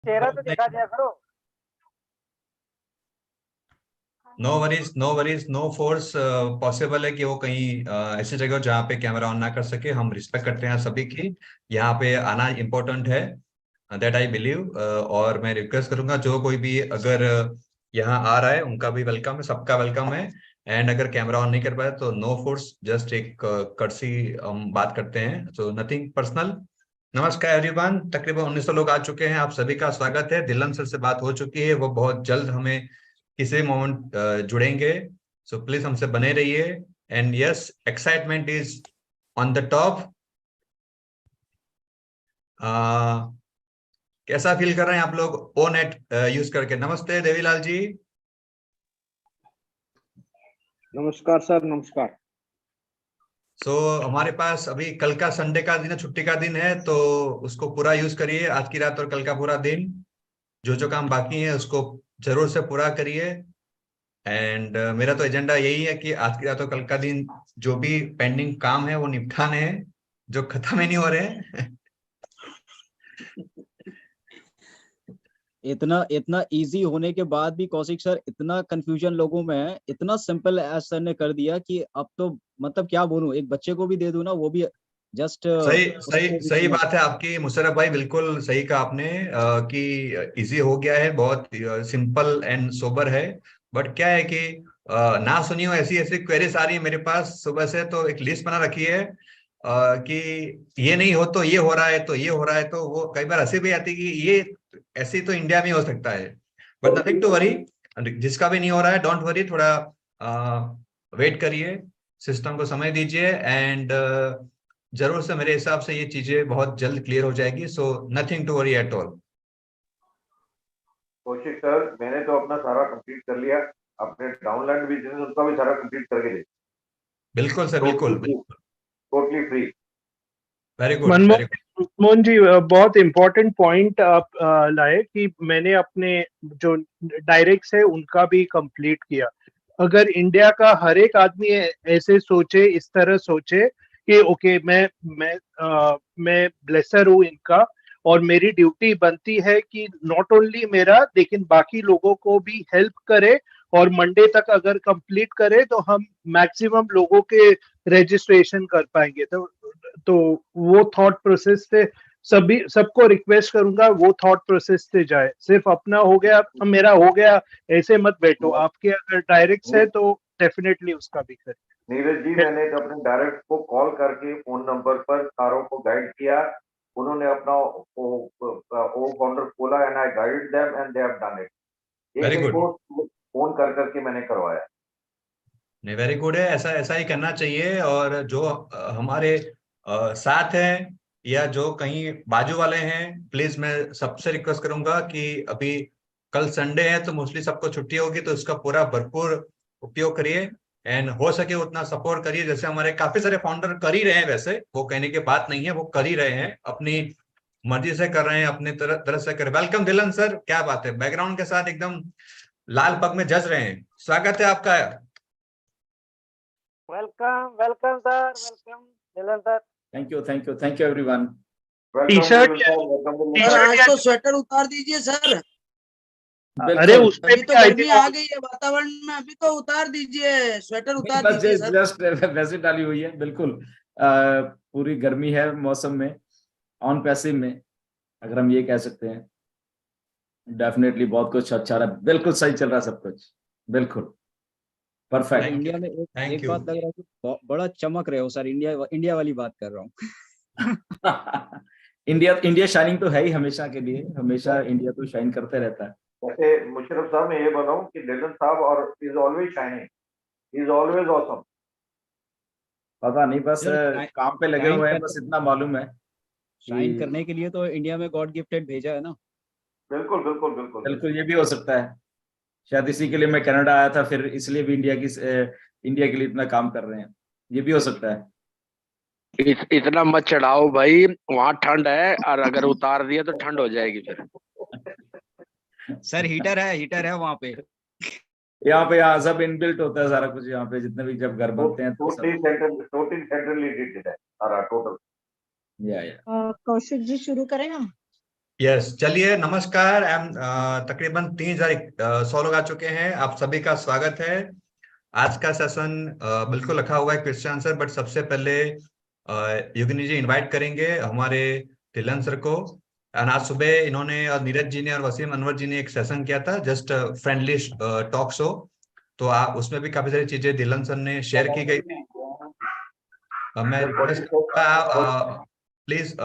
चेहरा तो दिखा दिया करो। No worries, no worries, no force. Possible है कि वो कहीं ऐसी जगह हो जहाँ पे कैमरा ऑन ना कर सके। हम रिस्पेक्ट करते हैं सभी की, यहाँ पे आना इम्पोर्टेंट है, दैट आई बिलीव। और मैं रिक्वेस्ट करूंगा जो कोई भी अगर यहाँ आ रहा है उनका भी वेलकम है, सबका वेलकम है। एंड अगर कैमरा ऑन नहीं कर पाए तो नो फोर्स, जस्ट एक कर्सी हम बात करते हैं, सो नथिंग पर्सनल। नमस्कार एवरीवन, तकरीबन 1900 लोग आ चुके हैं, आप सभी का स्वागत है। दिलन सर से बात हो चुकी है, वो बहुत जल्द हमें किसी मोमेंट जुड़ेंगे, सो प्लीज हमसे बने रहिए। And yes, excitement is on the top. कैसा फील कर रहे हैं आप लोग ओ नेट यूज करके? नमस्ते देवीलाल जी। नमस्कार सर, नमस्कार। हमारे पास अभी कल का संडे का दिन है, छुट्टी का दिन है, तो उसको पूरा यूज करिए, आज की रात और कल का पूरा दिन। जो जो काम बाकी है उसको जरूर से पूरा करिए। एंड मेरा तो एजेंडा यही है कि आज की रात और कल का दिन जो भी पेंडिंग काम है वो निपटाने हैं, जो खत्म ही नहीं हो रहे हैं। इतना इजी होने के बाद भी कौशिक सर इतना कंफ्यूजन लोगों में है। इतना सिंपल एज सर ने कर दिया कि अब तो मतलब क्या बोलूं, एक बच्चे को भी दे दूं ना, वो भी जस्ट सही सही सही बात है आपकी मुशर्रफ भाई, बिल्कुल सही कहा आपने कि इजी हो गया है, बहुत सिंपल एंड सोबर है। बट क्या है कि ना सुनी हो ऐसी ऐसी क्वेरीज आ रही है मेरे पास सुबह से, तो एक लिस्ट बना रखी है कि ये नहीं हो तो ये हो रहा है, तो ये हो रहा है, तो वो कई बार हंसी भी आती है कि ये ऐसे तो इंडिया में हो सकता है। बट नथिंग टू वरी, जिसका भी नहीं हो रहा है डोंट वरी, थोड़ा वेट करिए, सिस्टम को समय दीजिए। एंड जरूर से मेरे हिसाब से ये चीजें बहुत जल्द क्लियर हो जाएगी, so nothing to worry at all. Kaushik sir, मैंने तो अपना सारा कंप्लीट कर लिया, अपने डाउनलाइन बिजनेस उनका भी सारा कंप्लीट करके दे। बिल्कुल सर, बिल्कुल बिल्कुल, totally free. Very good very good. Manmohan ji, बहुत इम्पोर्टेंट पॉइंट आप लाए कि मैंने अपने जो डायरेक्ट्स है उनका भी कंप्लीट किया। अगर इंडिया का हर एक आदमी ऐसे सोचे, इस तरह सोचे कि ओके मैं ब्लेसर हूँ इनका, और मेरी ड्यूटी बनती है कि नॉट ओनली मेरा लेकिन बाकी लोगों को भी हेल्प करे, और मंडे तक अगर कंप्लीट करे तो हम मैक्सिमम लोगों के रजिस्ट्रेशन कर पाएंगे। तो वो थॉट प्रोसेस से सबको रिक्वेस्ट करूंगा, वो थॉट प्रोसेस से जाए। सिर्फ अपना हो गया, मेरा हो गया, ऐसे मत बैठो। आपके अगर डायरेक्ट है तो डेफिनेटली उसका भी करें। नीरज जी, मैंने तो अपने डायरेक्ट को कॉल करके फोन नंबर पर सारों को गाइड किया, उन्होंने अपना ओ फाउंडर खोला and I guided them and they have done it. Very एक गुड, को फोन कर करके मैंने करवाया। नहीं वेरी गुड है, ऐसा ऐसा ही करना चाहिए। और जो हमारे साथ हैं या जो कहीं बाजू वाले हैं, प्लीज मैं सबसे रिक्वेस्ट करूंगा कि अभी कल संडे है तो मोस्टली सबको छुट्टी होगी, तो इसका पूरा भरपूर उपयोग करिए। एंड हो सके उतना सपोर्ट करिए, जैसे हमारे काफी सारे फाउंडर कर ही रहे हैं, वैसे वो कहने की बात नहीं है, वो कर ही रहे हैं, अपनी मर्जी से कर रहे हैं, अपने तरह से कर। वेलकम दिलन सर, क्या बात है, बैकग्राउंड के साथ एकदम लाल पग में जज रहे हैं, स्वागत है आपका। Welcome welcome sir, welcome Dilan sir. Thank you everyone. T shirt आज तो स्वेटर उतार दीजिए सर। अरे उसमें अभी तो गर्मी आ गई है वातावरण में, अभी तो उतार दीजिए, स्वेटर उतार दीजिए सर। जस्ट वैसे डाली हुई है, बिल्कुल पूरी गर्मी है मौसम में, ऑन पैसिव में अगर हम ये कह सकते हैं। डेफिनेटली बहुत कुछ अच्छा रहा, बिल्कुल सही चल रहा सब कुछ, बिल्कुल परफेक्ट। इंडिया में एक बात लग रहा है कि बड़ा चमक रहे हो सर, इंडिया वाली बात कर रहा हूँ। इंडिया शाइनिंग तो है ही हमेशा के लिए, हमेशा इंडिया तो शाइन करते रहता है। वैसे मुशर्रफ साहब, मैं ये बोल रहा हूँ कि दिलन साहब और is always shining, is always awesome. पता नहीं, बस काम पे लगे हुए हैं, बस इतना मालूम है। शाइन करने के लिए तो इंडिया में गॉड गिफ्टेड भेजा है ना। बिल्कुल बिल्कुल बिल्कुल बिल्कुल, ये भी हो सकता है, शायद इसी के लिए मैं कनाडा आया था, फिर इसलिए भी इंडिया के लिए इतना काम कर रहे हैं, ये भी हो सकता है। इतना मत चढ़ाओ भाई, वहाँ ठंड है, और अगर उतार दिया तो ठंड हो जाएगी फिर। सर हीटर है वहाँ पे। यहाँ पे यहाँ सब इनबिल्ट होता है सारा कुछ, यहाँ पे जितने भी जब घर बनते हैं तो टोटली सेंट्रली है सारा टोटल। या कौशिक जी शुरू करें हम? यस, चलिए नमस्कार। तकरीबन 3100 लोग आ चुके हैं। आप सभी का स्वागत है। आज का सेशन बिल्कुल रखा हुआ है क्वेश्चन आंसर, बट सबसे पहले योगिनी जी इनवाइट करेंगे हमारे तिलन सर को। आज सुबह इन्होंने और नीरज जी ने और वसीम अनवर जी ने एक सेशन किया था, जस्ट फ्रेंडली टॉक शो। तो आप उसमें भी काफी सारी चीजें दिलन सर ने शेयर की गई थी। मैं रिक्वेस्ट करूंगा प्लीज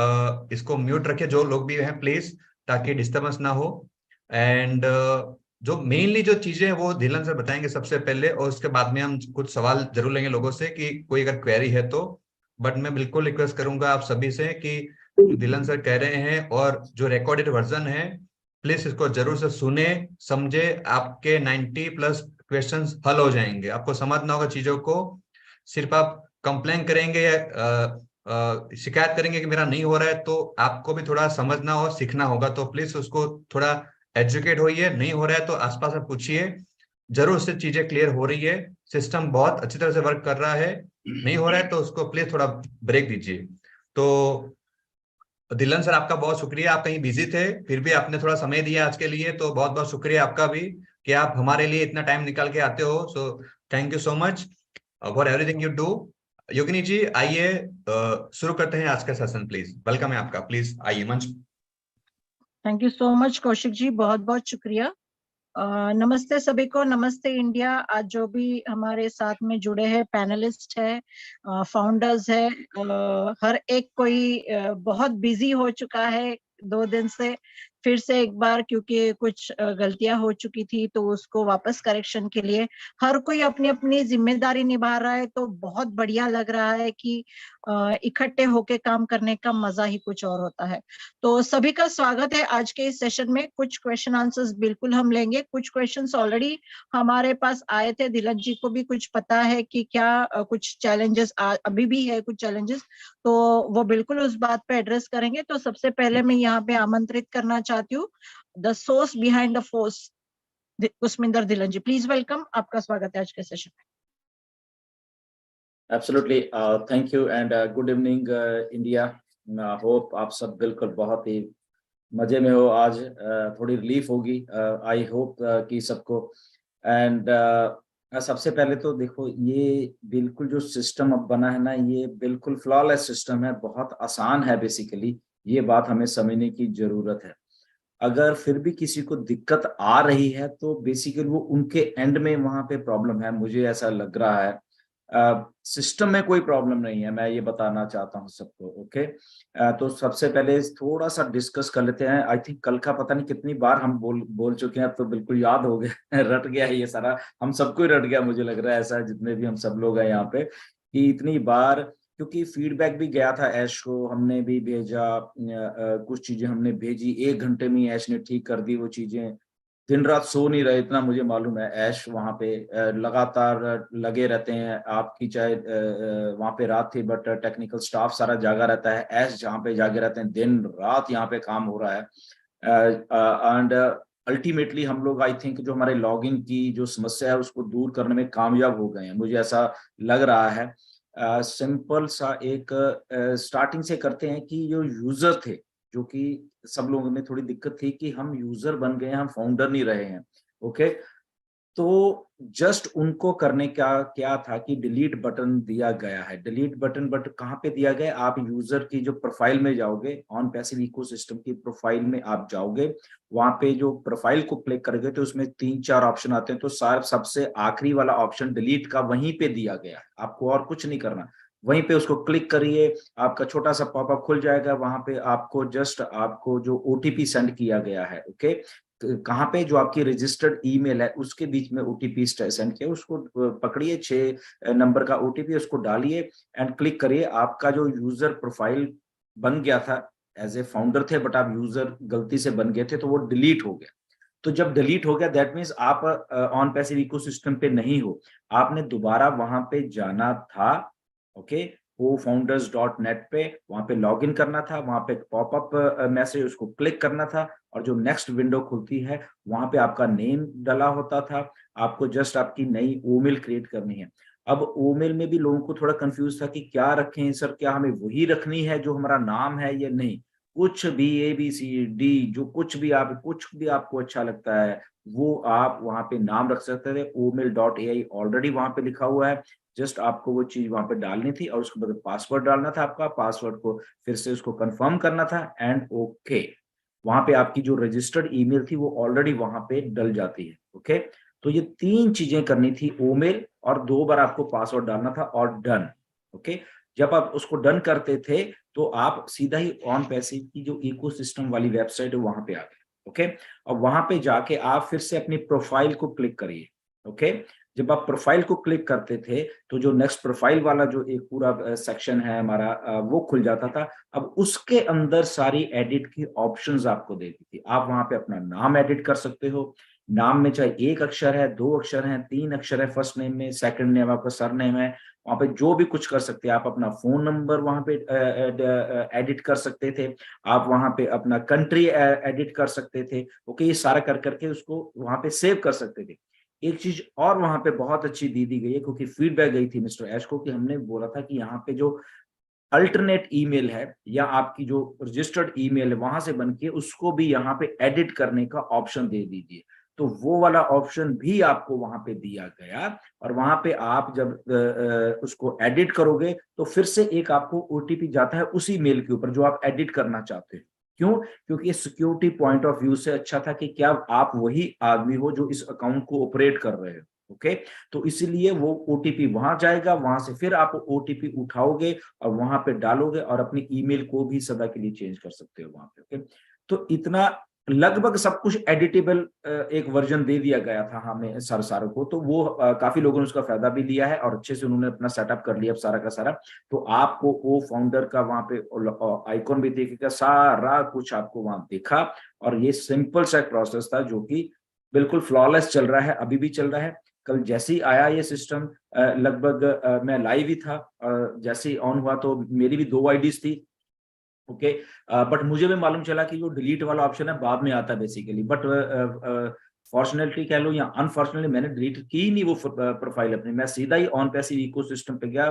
इसको म्यूट रखे जो लोग भी हैं प्लीज, ताकि डिस्टर्बेंस ना हो। एंड जो मेनली जो चीजें हैं वो धिलन सर बताएंगे सबसे पहले, और उसके बाद में हम कुछ सवाल जरूर लेंगे लोगों से कि कोई अगर क्वेरी है तो। बट मैं बिल्कुल रिक्वेस्ट करूंगा आप सभी से कि जो धिलन सर कह रहे हैं और जो रिकॉर्डेड वर्जन है, प्लीज इसको जरूर से सुने समझे। आपके 90+ क्वेश्चंस हल हो जाएंगे। आपको समझना होगा चीजों को। सिर्फ आप कंप्लेन करेंगे या शिकायत करेंगे कि मेरा नहीं हो रहा है, तो आपको भी थोड़ा समझना और सीखना होगा। तो प्लीज उसको थोड़ा एजुकेट होइए। नहीं हो रहा है तो आसपास में पूछिए, जरूर उससे चीजें क्लियर हो रही है। सिस्टम बहुत अच्छी तरह से वर्क कर रहा है। नहीं हो रहा है तो उसको प्लीज थोड़ा ब्रेक दीजिए। तो दिलन सर, आपका बहुत शुक्रिया। आप कहीं बिजी थे, फिर भी आपने थोड़ा समय दिया आज के लिए, तो बहुत बहुत शुक्रिया आपका भी कि आप हमारे लिए इतना टाइम निकाल के आते हो। So thank you so much for everything you do. Yogini ji आइए, शुरू करते हैं आज का सेशन। प्लीज वेलकम है आपका, प्लीज आइए मंच। Thank you so much Kaushik ji, बहुत बहुत शुक्रिया। नमस्ते सभी को, नमस्ते इंडिया। आज जो भी हमारे साथ में जुड़े हैं, पैनलिस्ट है, फाउंडर्स है, हर एक कोई बहुत बिजी हो चुका है 2 दिन से। फिर से एक बार, क्योंकि कुछ गलतियां हो चुकी थी तो उसको वापस करेक्शन के लिए हर कोई अपनी अपनी जिम्मेदारी निभा रहा है। तो बहुत बढ़िया लग रहा है कि इकट्ठे होके काम करने का मजा ही कुछ और होता है। तो सभी का स्वागत है आज के इस सेशन में। कुछ क्वेश्चन आंसर्स बिल्कुल हम लेंगे। कुछ क्वेश्चंस ऑलरेडी हमारे पास आए थे, दिलन जी को भी कुछ पता है कि क्या कुछ चैलेंजेस अभी भी है, कुछ चैलेंजेस, तो वो बिल्कुल उस बात पे एड्रेस करेंगे। तो सबसे पहले मैं यहाँ पे आमंत्रित करना चाहती हूँ the source behind the force, Kusminder Dhillon ji, please welcome. आपका स्वागत है आज के सेशन में। Absolutely, thank you and good evening India. Hope आप सब बिल्कुल बहुत ही मजे में हो आज। थोड़ी रिलीफ होगी आई होप कि सबको। एंड सबसे पहले तो देखो, ये बिल्कुल जो सिस्टम अब बना है ना, ये बिल्कुल फ्लॉलेस सिस्टम है, बहुत आसान है बेसिकली। ये बात हमें समझने की जरूरत है। अगर फिर भी किसी को दिक्कत आ रही है तो बेसिकली वो उनके एंड में वहां पे प्रॉब्लम है, मुझे ऐसा लग रहा है। सिस्टम में कोई प्रॉब्लम नहीं है, मैं ये बताना चाहता हूँ सबको। ओके, तो सबसे पहले थोड़ा सा डिस्कस कर लेते हैं। आई थिंक कल का पता नहीं कितनी बार हम बोल चुके हैं, अब तो बिल्कुल याद हो गया रट गया है ये सारा, हम सबको ही रट गया मुझे लग रहा है ऐसा, जितने भी हम सब लोग हैं यहाँ पे, कि इतनी बार, क्योंकि फीडबैक भी गया था ऐश को, हमने भी भेजा, कुछ चीजें हमने भेजी, 1 घंटे में ऐश ने ठीक कर दी वो चीजें। दिन रात सो नहीं रहे, इतना मुझे मालूम है। ऐश वहां पे लगातार लगे रहते हैं। आपकी चाहे वहां पे रात थी, बट टेक्निकल स्टाफ सारा जागा रहता है। ऐश जहाँ पे जागे रहते हैं, दिन रात यहाँ पे काम हो रहा है। एंड अल्टीमेटली हम लोग, आई थिंक, जो हमारे लॉगिन की जो समस्या है उसको दूर करने में कामयाब हो गए हैं, मुझे ऐसा लग रहा है। सिंपल सा एक स्टार्टिंग से करते हैं कि जो यूजर थे, जो कि सब लोगों में थोड़ी दिक्कत थी कि हम यूजर बन गए हैं, हम फाउंडर नहीं रहे हैं। ओके, तो जस्ट उनको करने का क्या था कि डिलीट बटन दिया गया है। डिलीट बटन बट कहाँ पे दिया गया? आप यूजर की जो प्रोफाइल में जाओगे, ऑन पैसिव इकोसिस्टम की प्रोफाइल में आप जाओगे, वहां पे जो प्रोफाइल को क्लिक करोगे तो उसमें 3-4 ऑप्शन आते हैं। तो सबसे आखिरी वाला ऑप्शन डिलीट का वहीं पे दिया गया है, आपको और कुछ नहीं करना। वहीं पे उसको क्लिक करिए, आपका छोटा सा पॉपअप खुल जाएगा। वहां पे आपको जस्ट आपको जो ओटीपी सेंड किया गया है, ओके, कहाँ पे, जो आपकी रजिस्टर्ड ईमेल है उसके बीच में ओटीपी सेंड किया, उसको पकड़िए, 6 नंबर का ओटीपी, उसको डालिए एंड क्लिक करिए। आपका जो यूजर प्रोफाइल बन गया था, एज ए फाउंडर थे बट आप यूजर गलती से बन गए थे, तो वो डिलीट हो गया। तो जब डिलीट हो गया, दैट मीन्स आप ऑन पैसिव इकोसिस्टम पे नहीं हो, आपने दोबारा वहां पे जाना था। ओके, cofounders.net पे वहां पे लॉगिन करना था, वहां पे पॉपअप मैसेज, उसको क्लिक करना था, और जो नेक्स्ट विंडो खुलती है वहां पे आपका नेम डाला होता था। आपको जस्ट आपकी नई ईमेल क्रिएट करनी है। अब ईमेल में भी लोगों को थोड़ा कंफ्यूज था कि क्या रखें सर, क्या हमें वही रखनी है जो हमारा नाम है या नहीं। कुछ भी ABCD जो कुछ भी आपको अच्छा लगता है वो आप वहां पे नाम रख सकते थे। omail.ai ऑलरेडी वहां पे लिखा हुआ है, जस्ट आपको वो चीज वहां पे डालनी थी और उसके बाद पासवर्ड डालना था। आपका पासवर्ड को फिर से उसको कंफर्म करना था एंड ओके। वहां पे आपकी जो रजिस्टर्ड ईमेल थी वो ऑलरेडी वहां पे डल जाती है। ओके, तो ये 3 चीजें करनी थी, ओमेल और 2 बार आपको पासवर्ड डालना था और डन। ओके, जब आप उसको डन करते थे तो आप सीधा ही ऑन पैसिव की जो इकोसिस्टम वाली वेबसाइट है वहां पे आ गए। ओके, और वहां पे जाके आप फिर से अपनी प्रोफाइल को क्लिक करिए। ओके, जब आप प्रोफाइल को क्लिक करते थे तो जो नेक्स्ट प्रोफाइल वाला जो एक पूरा सेक्शन है हमारा वो खुल जाता था। अब उसके अंदर सारी एडिट की ऑप्शंस आपको देती थी। आप वहां पे अपना नाम एडिट कर सकते हो। नाम में चाहे 1 अक्षर है, 2 अक्षर है, 3 अक्षर है फर्स्ट नेम में, सेकंड नेम आपका सरनेम है, वहां पे जो भी कुछ कर सकते हैं। आप अपना फोन नंबर वहां पे एडिट कर सकते थे। आप वहां पे अपना कंट्री एडिट कर सकते थे। ओके, ये सारा कर करके उसको वहां पे सेव कर सकते थे। एक चीज और वहां पे बहुत अच्छी दी गई है, क्योंकि फीडबैक गई थी मिस्टर ऐश को कि हमने बोला था कि यहाँ पे जो अल्टरनेट ईमेल है या आपकी जो रजिस्टर्ड ईमेल है वहां से बन के उसको भी यहाँ पे एडिट करने का ऑप्शन दे दीजिए। तो वो वाला ऑप्शन भी आपको वहां पे दिया गया और वहां पे आप जब उसको एडिट करोगे तो फिर से एक आपको ओटीपी जाता है उसी मेल के ऊपर जो आप एडिट करना चाहते हो। क्यों? क्योंकि सिक्योरिटी पॉइंट ऑफ व्यू से अच्छा था कि क्या आप वही आदमी हो जो इस अकाउंट को ऑपरेट कर रहे हो। ओके, तो इसीलिए वो ओटीपी वहां जाएगा, वहां से फिर आप ओटीपी उठाओगे और वहां पे डालोगे और अपनी ईमेल को भी सदा के लिए चेंज कर सकते हो वहां पे। ओके, तो इतना लगभग सब कुछ एडिटेबल एक वर्जन दे दिया गया था हमें सारों को। तो वो काफी लोगों ने उसका फायदा भी लिया है और अच्छे से उन्होंने अपना सेटअप कर लिया अब सारा का सारा। तो आपको वो फाउंडर का वहां पे आइकॉन भी दिखेगा, सारा कुछ आपको वहां दिखा। और ये सिंपल सा प्रोसेस था जो कि बिल्कुल फ्लॉलेस चल रहा है, अभी भी चल रहा है। कल जैसे ही आया ये सिस्टम लगभग मैं लाइव ही था, जैसे ही ऑन हुआ तो मेरी भी 2 आईडीज थी। ओके, बट मुझे भी मालूम चला कि जो डिलीट वाला ऑप्शन है बाद में आता है बेसिकली। बट फॉर्चुनेटली कह लो या अनफॉर्चुनेटली मैंने डिलीट की नहीं वो प्रोफाइल अपनी। मैं सीधा ही ऑन पैसिव इकोसिस्टम पे गया,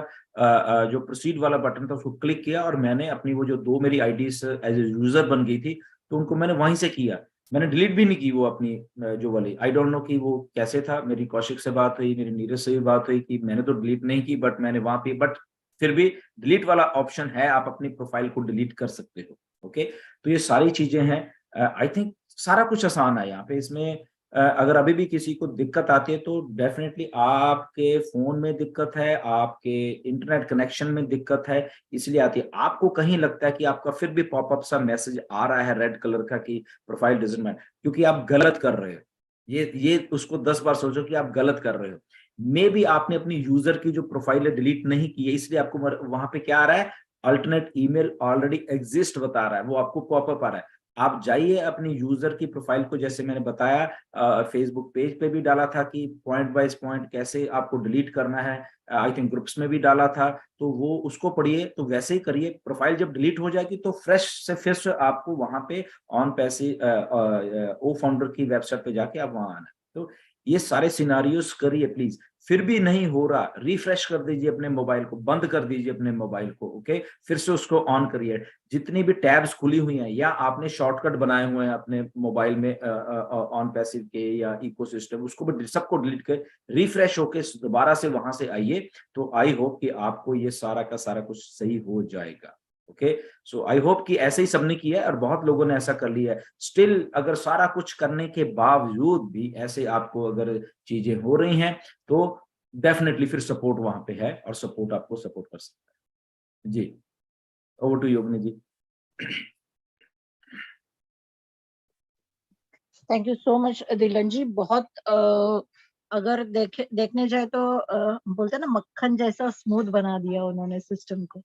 जो प्रोसीड वाला बटन था उसको क्लिक किया और मैंने अपनी वो जो 2 मेरी आईडीज एज ए यूजर बन गई थी तो उनको मैंने वहीं से किया। मैंने डिलीट भी नहीं की वो अपनी जो वाली। आई डोंट नो कि वो कैसे था। मेरी कौशिक से बात हुई, मेरी नीरज से भी बात हुई कि मैंने तो डिलीट नहीं की बट मैंने वहां पे, बट फिर भी डिलीट वाला ऑप्शन है, आप अपनी प्रोफाइल को डिलीट कर सकते हो। ओके, तो ये सारी चीजें हैं। आई थिंक सारा कुछ आसान है यहाँ पे। इसमें अगर अभी भी किसी को दिक्कत आती है तो डेफिनेटली आपके फोन में दिक्कत है, आपके इंटरनेट कनेक्शन में दिक्कत है, इसलिए आती है। आपको कहीं लगता है कि आपका फिर भी पॉपअप सा मैसेज आ रहा है रेड कलर का कि प्रोफाइल डजंट मैच, क्योंकि आप गलत कर रहे हो। ये उसको 10 बार सोचो कि आप गलत कर रहे हो। मे बी आपने अपनी यूजर की जो प्रोफाइल है डिलीट नहीं की है, इसलिए आपको वहां पे क्या आ रहा है, अल्टरनेट ईमेल ऑलरेडी एग्जिस्ट बता रहा है, वो आपको पॉपअप आ रहा है। आप जाइए अपनी यूजर की प्रोफाइल को, जैसे मैंने बताया फेसबुक पेज पे भी डाला था कि पॉइंट बाय पॉइंट कैसे आपको डिलीट करना है, आई थिंक ग्रुप्स में भी डाला था, तो वो उसको पढ़िए। तो वैसे ही करिए, प्रोफाइल जब डिलीट हो जाएगी तो फ्रेश से फिर से आपको वहां पे ऑन पैसे ओ फाउंडर की वेबसाइट पे जाके आप वहां आना है। तो ये सारे सिनारियोस करिए प्लीज। फिर भी नहीं हो रहा, रिफ्रेश कर दीजिए अपने मोबाइल को, बंद कर दीजिए अपने मोबाइल को। ओके, फिर से उसको ऑन करिए। जितनी भी टैब्स खुली हुई हैं या आपने शॉर्टकट बनाए हुए हैं अपने मोबाइल में ऑन पैसिव के या इकोसिस्टम, उसको भी सबको डिलीट कर रिफ्रेश होके दोबारा से वहां से आइए। तो आई होप कि आपको ये सारा का सारा कुछ सही हो जाएगा। ओके, सो आई होप कि ऐसे ही सबने किया है और बहुत लोगों ने ऐसा कर लिया है। स्टिल अगर सारा कुछ करने के बावजूद भी ऐसे आपको अगर चीजें हो रही हैं तो डेफिनेटली फिर सपोर्ट वहां पे है और सपोर्ट आपको सपोर्ट कर सकता है। जी, over to Yogini ji. Thank you so much Dhillon ji. बहुत अगर देखने जाए तो बोलते हैं ना, मक्खन जैसा स्मूथ बना दिया उन्होंने सिस्टम को।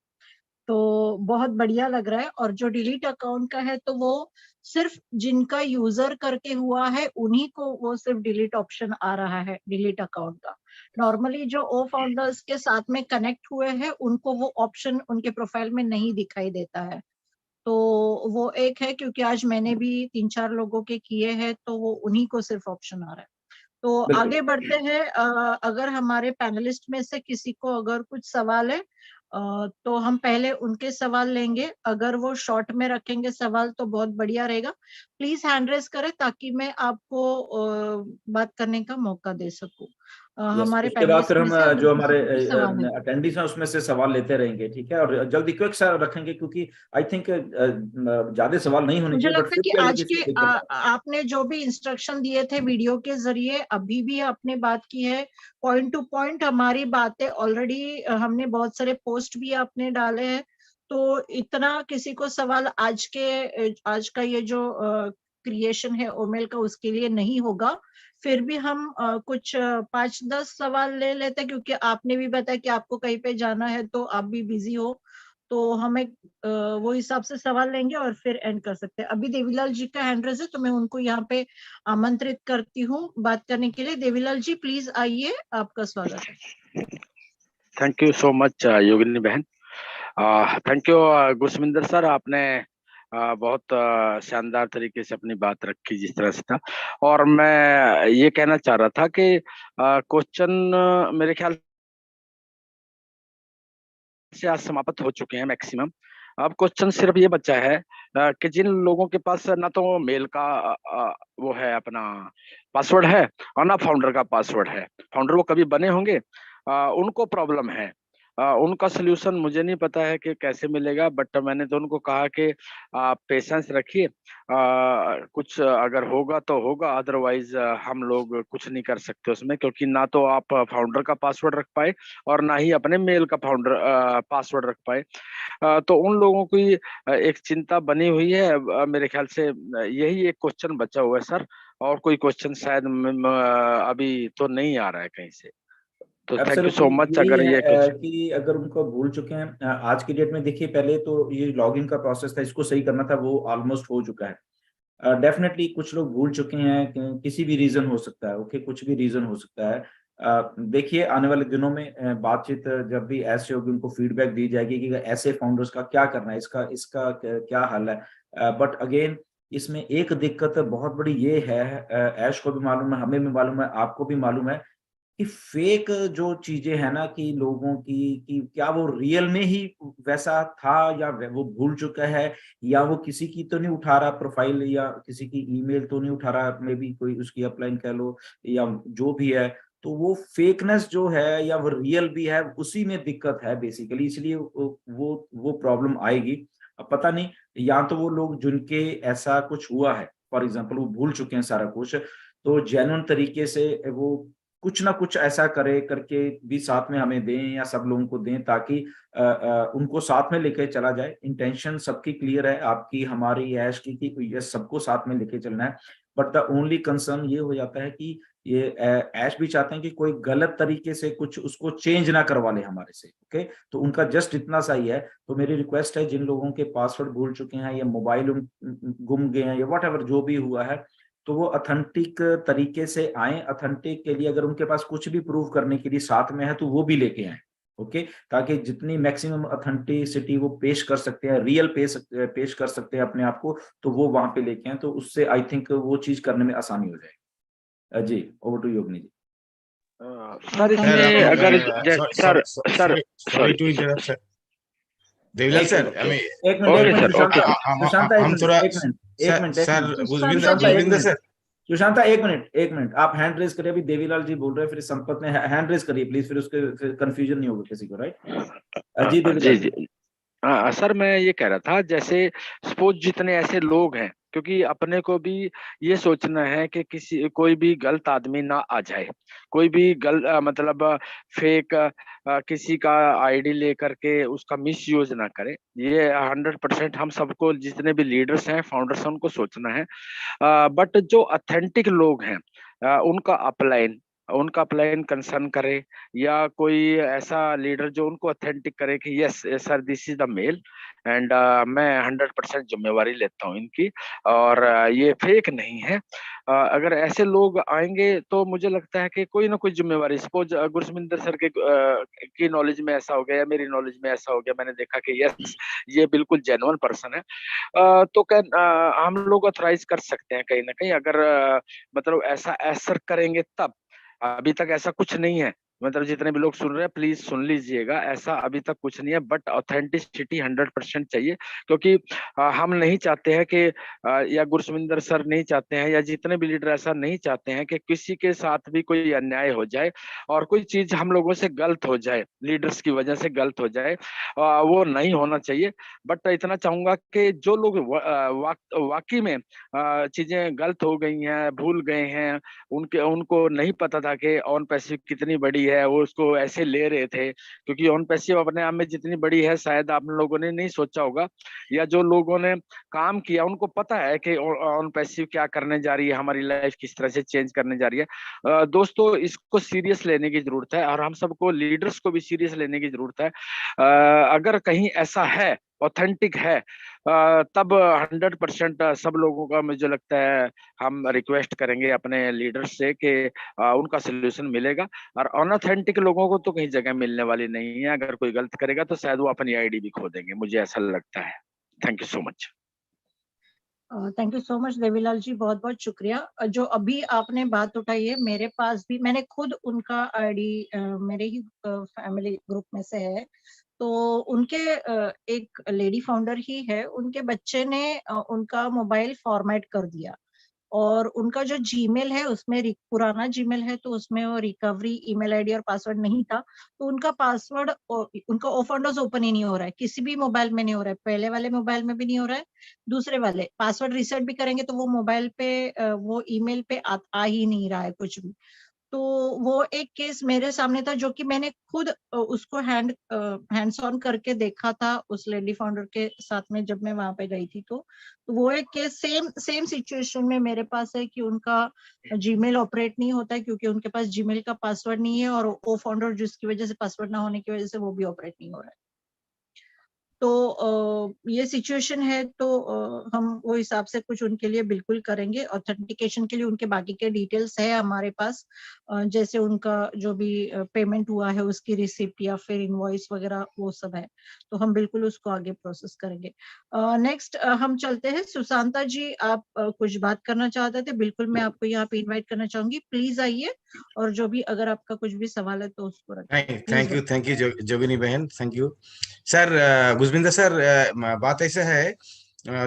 तो बहुत बढ़िया लग रहा है। और जो डिलीट अकाउंट का है तो वो सिर्फ जिनका यूजर करके हुआ है उन्हीं को वो सिर्फ डिलीट ऑप्शन आ रहा है डिलीट अकाउंट का। नॉर्मली जो ओ फाउंडर्स के साथ में कनेक्ट हुए हैं उनको वो ऑप्शन उनके प्रोफाइल में नहीं दिखाई देता है। तो वो एक है, क्योंकि आज मैंने भी 3-4 लोगों के किए हैं तो वो उन्हीं को सिर्फ ऑप्शन आ रहा है। तो आगे बढ़ते हैं। अगर हमारे पैनलिस्ट में से किसी को अगर कुछ सवाल है तो हम पहले उनके सवाल लेंगे, अगर वो शॉर्ट में रखेंगे सवाल तो बहुत बढ़िया रहेगा। प्लीज हैंड रेस करें ताकि मैं आपको बात करने का मौका दे सकूं। हमारे उसके बाद फिर हम पैनलिस्ट में से जो अगर हमारे किसी को सवाल है अटेंडीज हैं उसमें से सवाल लेते रहेंगे, ठीक है, और जल्दी क्विक सा रखेंगे क्योंकि आई थिंक ज्यादा सवाल नहीं होने मुझे चाहिए, बट लगता है फिर कि भी अगर आज किसी के को दिक्कत है। आपने जो भी इंस्ट्रक्शन दिए थे वीडियो के जरिए, अभी भी आपने बात की है, पॉइंट टू पॉइंट हमारी बातें ऑलरेडी हमने बहुत सारे पोस्ट भी आपने डाले हैं, तो इतना किसी को सवाल आज का ये जो क्रिएशन है ओमेल का उसके लिए नहीं होगा। फिर भी हम कुछ 5-10 सवाल ले लेते हैं, क्योंकि आपने भी बताया कि आपको कहीं पे जाना है तो आप भी बिजी हो, तो हमें वो हिसाब से सवाल लेंगे और फिर एंड कर सकते हैं। अभी देवीलाल जी का हैंड रेज है तो मैं उनको यहाँ पे आमंत्रित करती हूँ बात करने के लिए। देवीलाल जी प्लीज आइए, आपका स्वागत है। थैंक यू सो मच योगिनी बहन। थैंक यू गुरसमिंदर सर, आपने बहुत शानदार तरीके से अपनी बात रखी जिस तरह से था। और मैं ये कहना चाह रहा था कि क्वेश्चन मेरे ख्याल से आज समाप्त हो चुके हैं मैक्सिमम। अब क्वेश्चन सिर्फ ये बचा है कि जिन लोगों के पास ना तो मेल का वो है अपना पासवर्ड है और ना फाउंडर का पासवर्ड है, फाउंडर वो कभी बने होंगे, उनको प्रॉब्लम है। उनका सोल्यूशन मुझे नहीं पता है कि कैसे मिलेगा, बट मैंने तो उनको कहा कि पेशेंस रखिए, कुछ अगर होगा तो होगा, अदरवाइज हम लोग कुछ नहीं कर सकते उसमें, क्योंकि ना तो आप फाउंडर का पासवर्ड रख पाए और ना ही अपने मेल का फाउंडर पासवर्ड रख पाए। तो उन लोगों की एक चिंता बनी हुई है। मेरे ख्याल से यही एक क्वेश्चन बचा हुआ है सर, और कोई क्वेश्चन शायद अभी तो नहीं आ रहा है कहीं से। तो thank you so absolutely much. यही अगर ये है कुछ कि अगर उनको भूल चुके हैं, आज की डेट में देखिए, पहले तो ये लॉगिन का प्रोसेस था, इसको सही करना था, वो ऑलमोस्ट हो चुका है। डेफिनेटली कुछ लोग भूल चुके हैं, किसी भी रीजन हो सकता है, ओके, कुछ भी रीजन हो सकता है। देखिए आने वाले दिनों में बातचीत जब भी ऐसे होगी उनको फीडबैक दी जाएगी कि ऐसे फाउंडर्स का क्या करना है, इसका इसका क्या हल है। बट अगेन इसमें एक दिक्कत बहुत बड़ी ये है, ऐश को भी मालूम है, हमें भी मालूम है, आपको भी मालूम है, कि फेक जो चीजें है ना कि लोगों की, कि क्या वो रियल में ही वैसा था या वो भूल चुका है, या वो किसी की तो नहीं उठा रहा प्रोफाइल, या किसी की ईमेल तो नहीं उठा रहा, मे बी कोई उसकी अपलाइन कह लो या जो भी है, तो वो फेकनेस जो है या वो रियल भी है, उसी में दिक्कत है बेसिकली, इसलिए वो प्रॉब्लम आएगी। अब पता नहीं, या तो वो लोग जिनके ऐसा कुछ हुआ है, फॉर एग्जाम्पल वो भूल चुके हैं सारा कुछ, तो जेन्युइन तरीके से वो कुछ ना कुछ ऐसा करे करके भी साथ में हमें दें या सब लोगों को दें, ताकि उनको साथ में लेके चला जाए। इंटेंशन सबकी क्लियर है, आपकी, हमारी, ऐश की, कि ये सबको साथ में लेके चलना है। बट द ओनली कंसर्न ये हो जाता है कि ये ऐश भी चाहते हैं कि कोई गलत तरीके से कुछ उसको चेंज ना करवा ले हमारे से, ओके। तो उनका जस्ट इतना सा ही है। तो मेरी रिक्वेस्ट है, जिन लोगों के पासवर्ड भूल चुके हैं या मोबाइल गुम गए हैं या वट एवर जो भी हुआ है, तो वो ऑथेंटिक तरीके से आए। ऑथेंटिक के लिए अगर उनके पास कुछ भी प्रूव करने के लिए साथ में है तो वो भी लेके आए, ओके, ताकि जितनी मैक्सिमम ऑथेंटिसिटी वो पेश कर सकते हैं, रियल पेश कर सकते हैं अपने आप को, तो वो वहां पे लेके आए, तो उससे आई थिंक वो चीज करने में आसानी हो जाएगी। जी, over to Yogini ji. Sir इसमें अगर sir sir sorry to interrupt sir, Devilal sir, एक मिनट सुशांता, हम थोड़ा एक मिनट सर, सुशांता एक मिनट आप हैंड रेज करिए। अभी देवीलाल जी बोल रहे हैं, फिर संपत ने हैंड रेज करिए प्लीज, फिर उसके कंफ्यूजन नहीं होगा किसी को, राइट? जी देवीलाल जी। सर मैं ये कह रहा था, जैसे सपोज जितने ऐसे लोग हैं, क्योंकि अपने को भी ये सोचना है कि कोई भी गलत आदमी ना आ जाए, कोई भी मतलब फेक किसी का आईडी लेकर के उसका मिस यूज ना करे। ये 100% हम सबको, जितने भी लीडर्स हैं, फाउंडर्स हैं, उनको सोचना है। बट जो ऑथेंटिक लोग हैं उनका अपलाइन कंसर्न करे, या कोई ऐसा लीडर जो उनको ऑथेंटिक करे कि yes sir this is the mail, and मैं 100% जिम्मेवारी लेता हूँ इनकी, और ये फेक नहीं है। अगर ऐसे लोग आएंगे तो मुझे लगता है कि कोई ना कोई जिम्मेवारी, सपोज गुरसमिंदर सर की नॉलेज में ऐसा हो गया या मेरी नॉलेज में ऐसा हो गया, मैंने देखा कि यस ये बिल्कुल जेन्युइन पर्सन है, तो हम लोग ऑथराइज कर सकते हैं कहीं ना कहीं, अगर मतलब ऐसा असर करेंगे तब। अभी तक ऐसा कुछ नहीं है, मतलब जितने भी लोग सुन रहे हैं प्लीज सुन लीजिएगा, ऐसा अभी तक कुछ नहीं है, बट ऑथेंटिसिटी 100% चाहिए, क्योंकि हम नहीं चाहते हैं कि या गुरसविंदर सर नहीं चाहते हैं या जितने भी लीडर ऐसा नहीं चाहते हैं कि किसी के साथ भी कोई अन्याय हो जाए और कोई चीज हम लोगों से गलत हो जाए, लीडर्स की वजह से गलत हो जाए, वो नहीं होना चाहिए। बट इतना चाहूंगा कि जो लोग वाकई में चीजें गलत हो गई हैं, भूल गए हैं, उनको नहीं पता था कि ऑन पैसिव कितनी बड़ी है, वो उसको ऐसे ले रहे थे, क्योंकि ऑन पैसिव अपने आप में जितनी बड़ी है शायद आप लोगों ने नहीं सोचा होगा, या जो लोगों ने काम किया उनको पता है कि ऑन पैसिव क्या करने जा रही है, हमारी लाइफ किस तरह से चेंज करने जा रही है। दोस्तों इसको सीरियस लेने की जरूरत है और हम सबको लीडर्स को भी सीरियस लेने की जरूरत है। अगर कहीं ऐसा है, ऑथेंटिक है, तब 100% सब लोगों का मुझे लगता है हम रिक्वेस्ट करेंगे अपने लीडर्स से कि उनका सोल्यूशन मिलेगा। और अनऑथेंटिक लोगों को तो कहीं जगह मिलने वाली नहीं है, अगर कोई गलत करेगा तो शायद वो अपनी आईडी भी खो देंगे, मुझे ऐसा लगता है। Thank you so much. Thank you so much Devilal ji, बहुत बहुत शुक्रिया। जो अभी आपने बात उठाई है, मेरे पास भी, मैंने खुद उनका आईडी मेरे ही फैमिली ग्रुप में से है, तो उनके एक लेडी फाउंडर ही है, उनके बच्चे ने उनका मोबाइल फॉर्मेट कर दिया और उनका जो जीमेल है उसमें पुराना जीमेल है, तो उसमें वो रिकवरी ईमेल आईडी और पासवर्ड नहीं था, तो उनका पासवर्ड उनका ओफंडोस ओपन ही नहीं हो रहा है, किसी भी मोबाइल में नहीं हो रहा है, पहले वाले मोबाइल में भी नहीं हो रहा है, दूसरे वाले पासवर्ड रिसेट भी करेंगे तो वो मोबाइल पे वो ईमेल पे आ ही नहीं रहा है कुछ भी। तो वो एक केस मेरे सामने था जो कि मैंने खुद उसको हैंड्स ऑन करके देखा था उस लेडी फाउंडर के साथ में जब मैं वहां पे गई थी। तो वो एक केस सेम सिचुएशन में मेरे पास है कि उनका जीमेल ऑपरेट नहीं होता है क्योंकि उनके पास जीमेल का पासवर्ड नहीं है, और वो फाउंडर जिसकी वजह से पासवर्ड ना होने की वजह से वो भी ऑपरेट नहीं हो रहा है। तो ये सिचुएशन है, तो हम वो हिसाब से कुछ उनके लिए बिल्कुल करेंगे। ऑथेंटिकेशन के लिए उनके बाकी के डिटेल्स है हमारे पास, जैसे उनका जो भी पेमेंट हुआ है उसकी रिसिप्ट या फिर इनवॉइस वगैरह वो सब है, तो हम बिल्कुल उसको आगे प्रोसेस करेंगे। नेक्स्ट हम चलते हैं, सुशांता जी आप कुछ बात करना चाहते थे, बिल्कुल मैं आपको यहाँ पे इन्वाइट करना चाहूंगी, प्लीज आइए, और जो भी अगर आपका कुछ भी सवाल है तो उसको रखिए। थैंक यू जोगिनी बहन, thank you sir. Gurvinder sir, बात ऐसा है,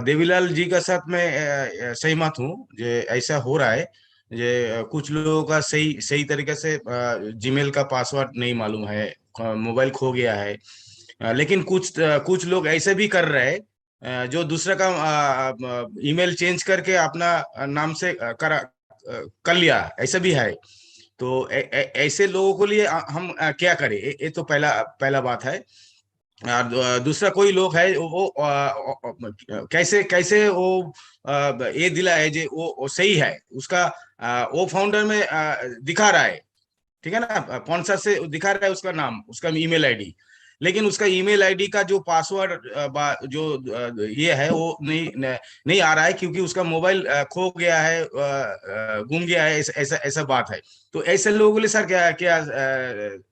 देवीलाल जी का साथ मैं सहमत हूँ। जो ऐसा हो रहा है, ये कुछ लोगों का सही सही तरीके से जीमेल का पासवर्ड नहीं मालूम है, मोबाइल खो गया है। लेकिन कुछ लोग ऐसे भी कर रहे हैं, जो दूसरा का ईमेल चेंज करके अपना नाम से कर लिया, ऐसा भी है। तो ऐसे लोगों के लिए हम क्या करें, ये तो पहला पहला बात है। और दूसरा कोई लोग है वो कैसे कैसे वो ये दिला है जो वो सही है, उसका वो फाउंडर में दिखा रहा है, ठीक है ना, स्पॉन्सर से दिखा रहा है उसका नाम, उसका ईमेल आईडी, लेकिन उसका ईमेल आईडी का जो पासवर्ड जो ये है वो नहीं आ रहा है, क्योंकि उसका मोबाइल खो गया है, गुम गया है, ऐसा ऐसा बात है। तो ऐसे लोगों के लिए सर क्या क्या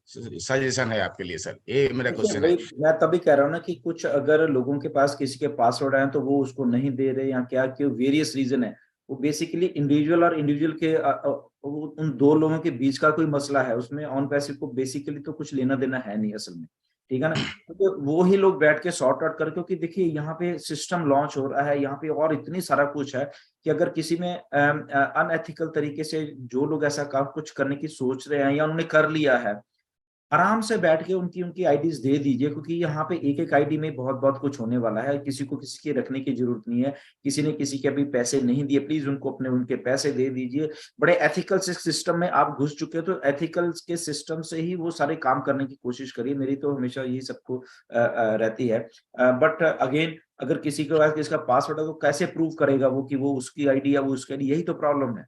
सजेशन है आपके लिए सर, ये मेरा क्वेश्चन है। मैं तभी कह रहा हूँ ना कि कुछ अगर लोगों के पास किसी के पासवर्ड आए तो वो उसको नहीं दे रहे या क्या, क्यों वेरियस रीजन है, वो बेसिकली इंडिविजुअल और इंडिविजुअल के उन दो लोगों के बीच का कोई मसला है, उसमें ऑन पैसिव को बेसिकली तो कुछ लेना देना है नहीं असल में, ठीक है ना। तो वो ही लोग बैठ के सॉर्ट आउट कर, क्योंकि देखिए यहाँ पे सिस्टम लॉन्च हो रहा है, यहाँ पे और इतनी सारा कुछ है कि अगर किसी में अनएथिकल तरीके से जो लोग ऐसा काम कुछ करने की सोच रहे हैं या उन्होंने कर लिया है, आराम से बैठ के उनकी आईडीज दे दीजिए, क्योंकि यहाँ पे एक एक आईडी में बहुत बहुत कुछ होने वाला है, किसी को किसी के रखने की जरूरत नहीं है। किसी ने किसी के अभी पैसे नहीं दिए, प्लीज उनको अपने उनके पैसे दे दीजिए। बड़े एथिकल सिस्टम में आप घुस चुके हो तो एथिकल के सिस्टम से ही वो सारे काम करने की कोशिश करिए, मेरी तो हमेशा यही सबको रहती है। बट अगेन अगर किसी के पास किसका पासवर्ड है तो कैसे प्रूव करेगा वो कि वो उसकी आईडी या वो उसकी आईडी, यही तो प्रॉब्लम है,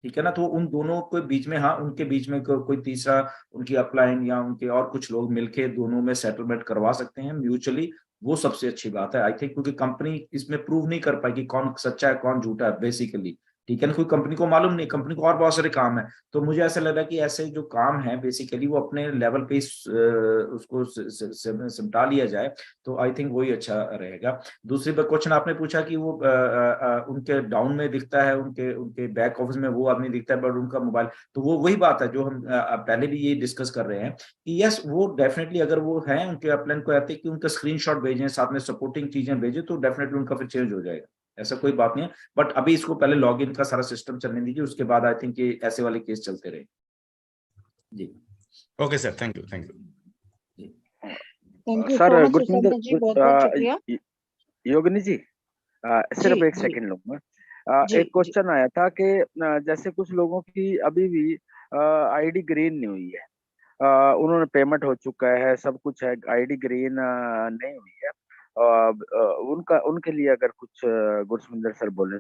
ठीक है ना। तो उन दोनों के बीच में, हाँ उनके बीच में कोई तीसरा उनकी अपलाइन या उनके और कुछ लोग मिलके दोनों में सेटलमेंट करवा सकते हैं म्यूचुअली, वो सबसे अच्छी बात है आई थिंक, क्योंकि कंपनी इसमें प्रूव नहीं कर पाएगी कौन सच्चा है कौन झूठा है बेसिकली, ठीक है ना, कोई कंपनी को मालूम नहीं, कंपनी को और बहुत सारे काम है। तो मुझे ऐसा लग रहा है कि ऐसे जो काम है बेसिकली वो अपने लेवल पे उसको सिमटा लिया जाए, तो आई थिंक वही अच्छा रहेगा। दूसरी क्वेश्चन आपने पूछा कि वो उनके डाउन में दिखता है, उनके उनके बैक ऑफिस में वो आदमी दिखता है बट उनका मोबाइल, तो वो वही बात है जो हम पहले भी ये डिस्कस कर रहे हैं कि यस वो डेफिनेटली अगर वो है उनके अपलाइन को आते कि उनका स्क्रीनशॉट भेजें, साथ में सपोर्टिंग चीजें भेजें, तो डेफिनेटली उनका फिर चेंज हो जाएगा, ऐसा कोई बात नहीं है। बट अभी इसको पहले लॉगिन का सारा सिस्टम चलने दीजिए, उसके बाद आई थिंक ये ऐसे वाले केस चलते रहे। जी okay sir, thank you, thank you. Thank you sir so much Gurminder Sushant ji, बहुत बहुत शुक्रिया। योगिनी जी, सिर्फ जी एक जी सेकंड लूंगा। जी एक जी क्वेश्चन आया था कि जैसे कुछ लोगों की अभी भी आईडी ग्रीन नहीं हुई है, उन्होंने पेमेंट हो चुका है, सब कुछ है, आईडी ग्रीन नहीं हुई है, उनका उनके लिए अगर कुछ गुरमिंदर सर बोले।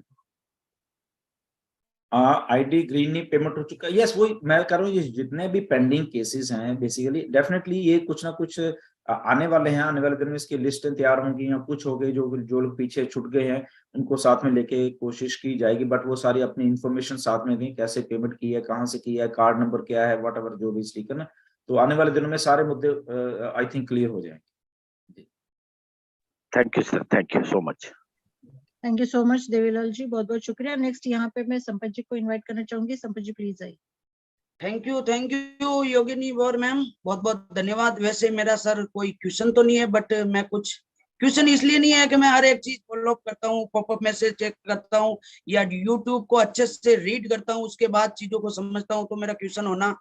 आईडी ग्रीन नहीं पेमेंट हो चुका, यस वही मैं कर रहा हूँ, ये जितने भी पेंडिंग केसेस हैं बेसिकली डेफिनेटली ये कुछ ना कुछ आने वाले हैं, आने वाले दिन में इसकी लिस्टें तैयार होंगी, या कुछ हो गए जो लोग पीछे छूट गए हैं उनको साथ में लेके कोशिश की जाएगी, बट वो सारी अपनी इंफॉर्मेशन साथ में दें, कैसे पेमेंट की है, कहाँ से की है, कार्ड नंबर क्या है, वट एवर जो भी, ठीक है ना। तो आने वाले दिनों में सारे मुद्दे आई थिंक क्लियर हो जाएंगे। Thank you sir, thank you so much. Thank you so much Devilal ji, बहुत बहुत शुक्रिया। नेक्स्ट यहाँ पे मैं संपत जी को इनवाइट करना चाहूंगी। संपत जी प्लीज आइए। थैंक यू योगिनी और मैम, बहुत बहुत धन्यवाद। वैसे मेरा सर कोई क्वेश्चन तो नहीं है, बट मैं कुछ क्वेश्चन इसलिए नहीं है कि मैं हर एक चीज फॉलो अप करता हूँ, पॉपअप मैसेज चेक करता हूँ या यूट्यूब को अच्छे से रीड करता हूँ, उसके बाद चीजों को समझता हूँ, तो मेरा क्वेश्चन होना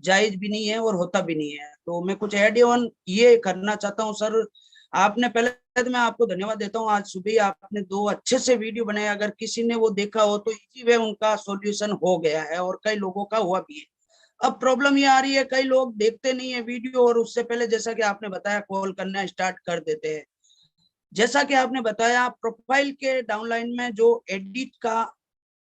जायज भी नहीं है और होता भी नहीं है। तो मैं कुछ एड ऑन ये करना चाहता हूँ सर। आपने पहले तो मैं आपको धन्यवाद देता हूँ, आज सुबह ही आपने 2 अच्छे से वीडियो बनाए, अगर किसी ने वो देखा हो तो इसी वे उनका सॉल्यूशन हो गया है और कई लोगों का हुआ भी है। अब प्रॉब्लम ये आ रही है, कई लोग देखते नहीं है वीडियो और उससे पहले जैसा कि आपने बताया कॉल करना स्टार्ट कर देते हैं। जैसा कि आपने बताया प्रोफाइल के डाउनलाइन में जो एडिट का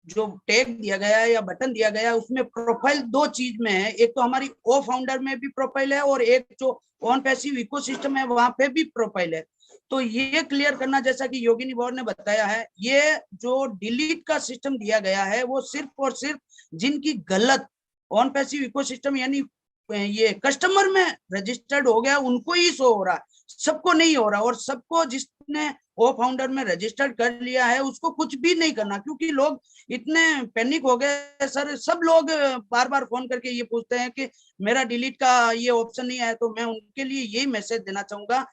जो टैग दिया गया है या बटन दिया गया है, उसमें प्रोफाइल 2 चीज में है, एक तो हमारी ओ फाउंडर में भी प्रोफाइल है और एक जो ऑन पैसिव इकोसिस्टम है वहां पे भी प्रोफाइल है। तो ये क्लियर करना, जैसा कि योगिनी बौर ने बताया है, ये जो डिलीट का सिस्टम दिया गया है वो सिर्फ और सिर्फ जिनकी गलत ऑन पैसिव इकोसिस्टम यानी ये कस्टमर में रजिस्टर्ड हो गया उनको ही शो हो रहा है, सबको नहीं हो रहा। और सबको जिसने ओ फाउंडर में रजिस्टर्ड कर लिया है उसको कुछ भी नहीं करना, क्योंकि लोग इतने पैनिक हो गए सर। सब लोग बार बार फोन करके ये पूछते हैं कि मेरा डिलीट का ये ऑप्शन नहीं है। तो मैं उनके लिए यही मैसेज देना चाहूंगा,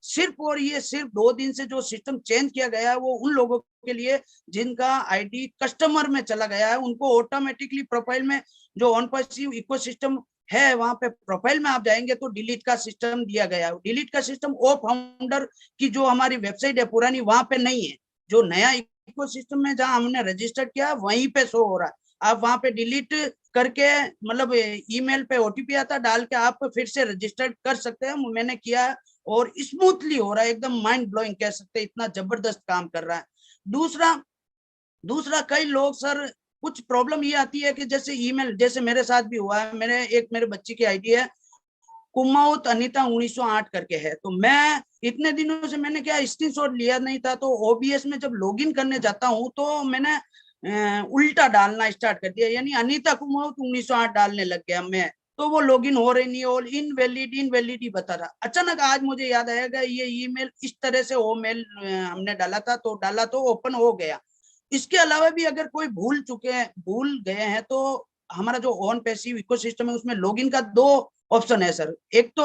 सिर्फ और ये सिर्फ 2 दिन से जो सिस्टम चेंज किया गया है वो उन लोगों के लिए जिनका आईडी कस्टमर में चला गया है, उनको ऑटोमेटिकली प्रोफाइल में जो ऑन पैसिव इकोसिस्टम है वहां पे प्रोफाइल में आप जाएंगे तो डिलीट का सिस्टम दिया गया है। डिलीट का सिस्टम ओ फाउंडर की जो हमारी वेबसाइट है पुरानी वहां पे नहीं है, जो नया इकोसिस्टम में जहां हमने रजिस्टर किया वहीं पे शो हो रहा है। आप वहां पे डिलीट करके मतलब ईमेल पे ओटीपी आता डाल के आप फिर से रजिस्टर कर सकते हैं। मैंने किया और स्मूथली हो रहा है, एकदम माइंड ब्लोइंग कह सकते हैं, इतना जबरदस्त काम कर रहा है। दूसरा कई लोग सर कुछ प्रॉब्लम ये आती है कि जैसे ईमेल, जैसे मेरे साथ भी हुआ है, मेरे बच्ची की आईडी है कुमाऊत अनीता 1908 करके है, तो मैं इतने दिनों से मैंने क्या स्क्रीनशॉट लिया नहीं था, तो ओबीएस में जब लॉगिन करने जाता हूं तो मैंने उल्टा डालना स्टार्ट कर दिया, यानी अनीता कुमाऊत 1908 डालने लग गया मैं, तो वो लॉगिन हो रही नहीं और इनवैलिड ही बता रहा। अचानक आज मुझे याद आएगा ये ईमेल इस तरह से वो मेल हमने डाला था, तो डाला तो ओपन हो गया। इसके अलावा भी अगर कोई भूल गए हैं तो हमारा जो ऑन पैसिव इकोसिस्टम है उसमें लॉगिन का 2 ऑप्शन है सर। एक तो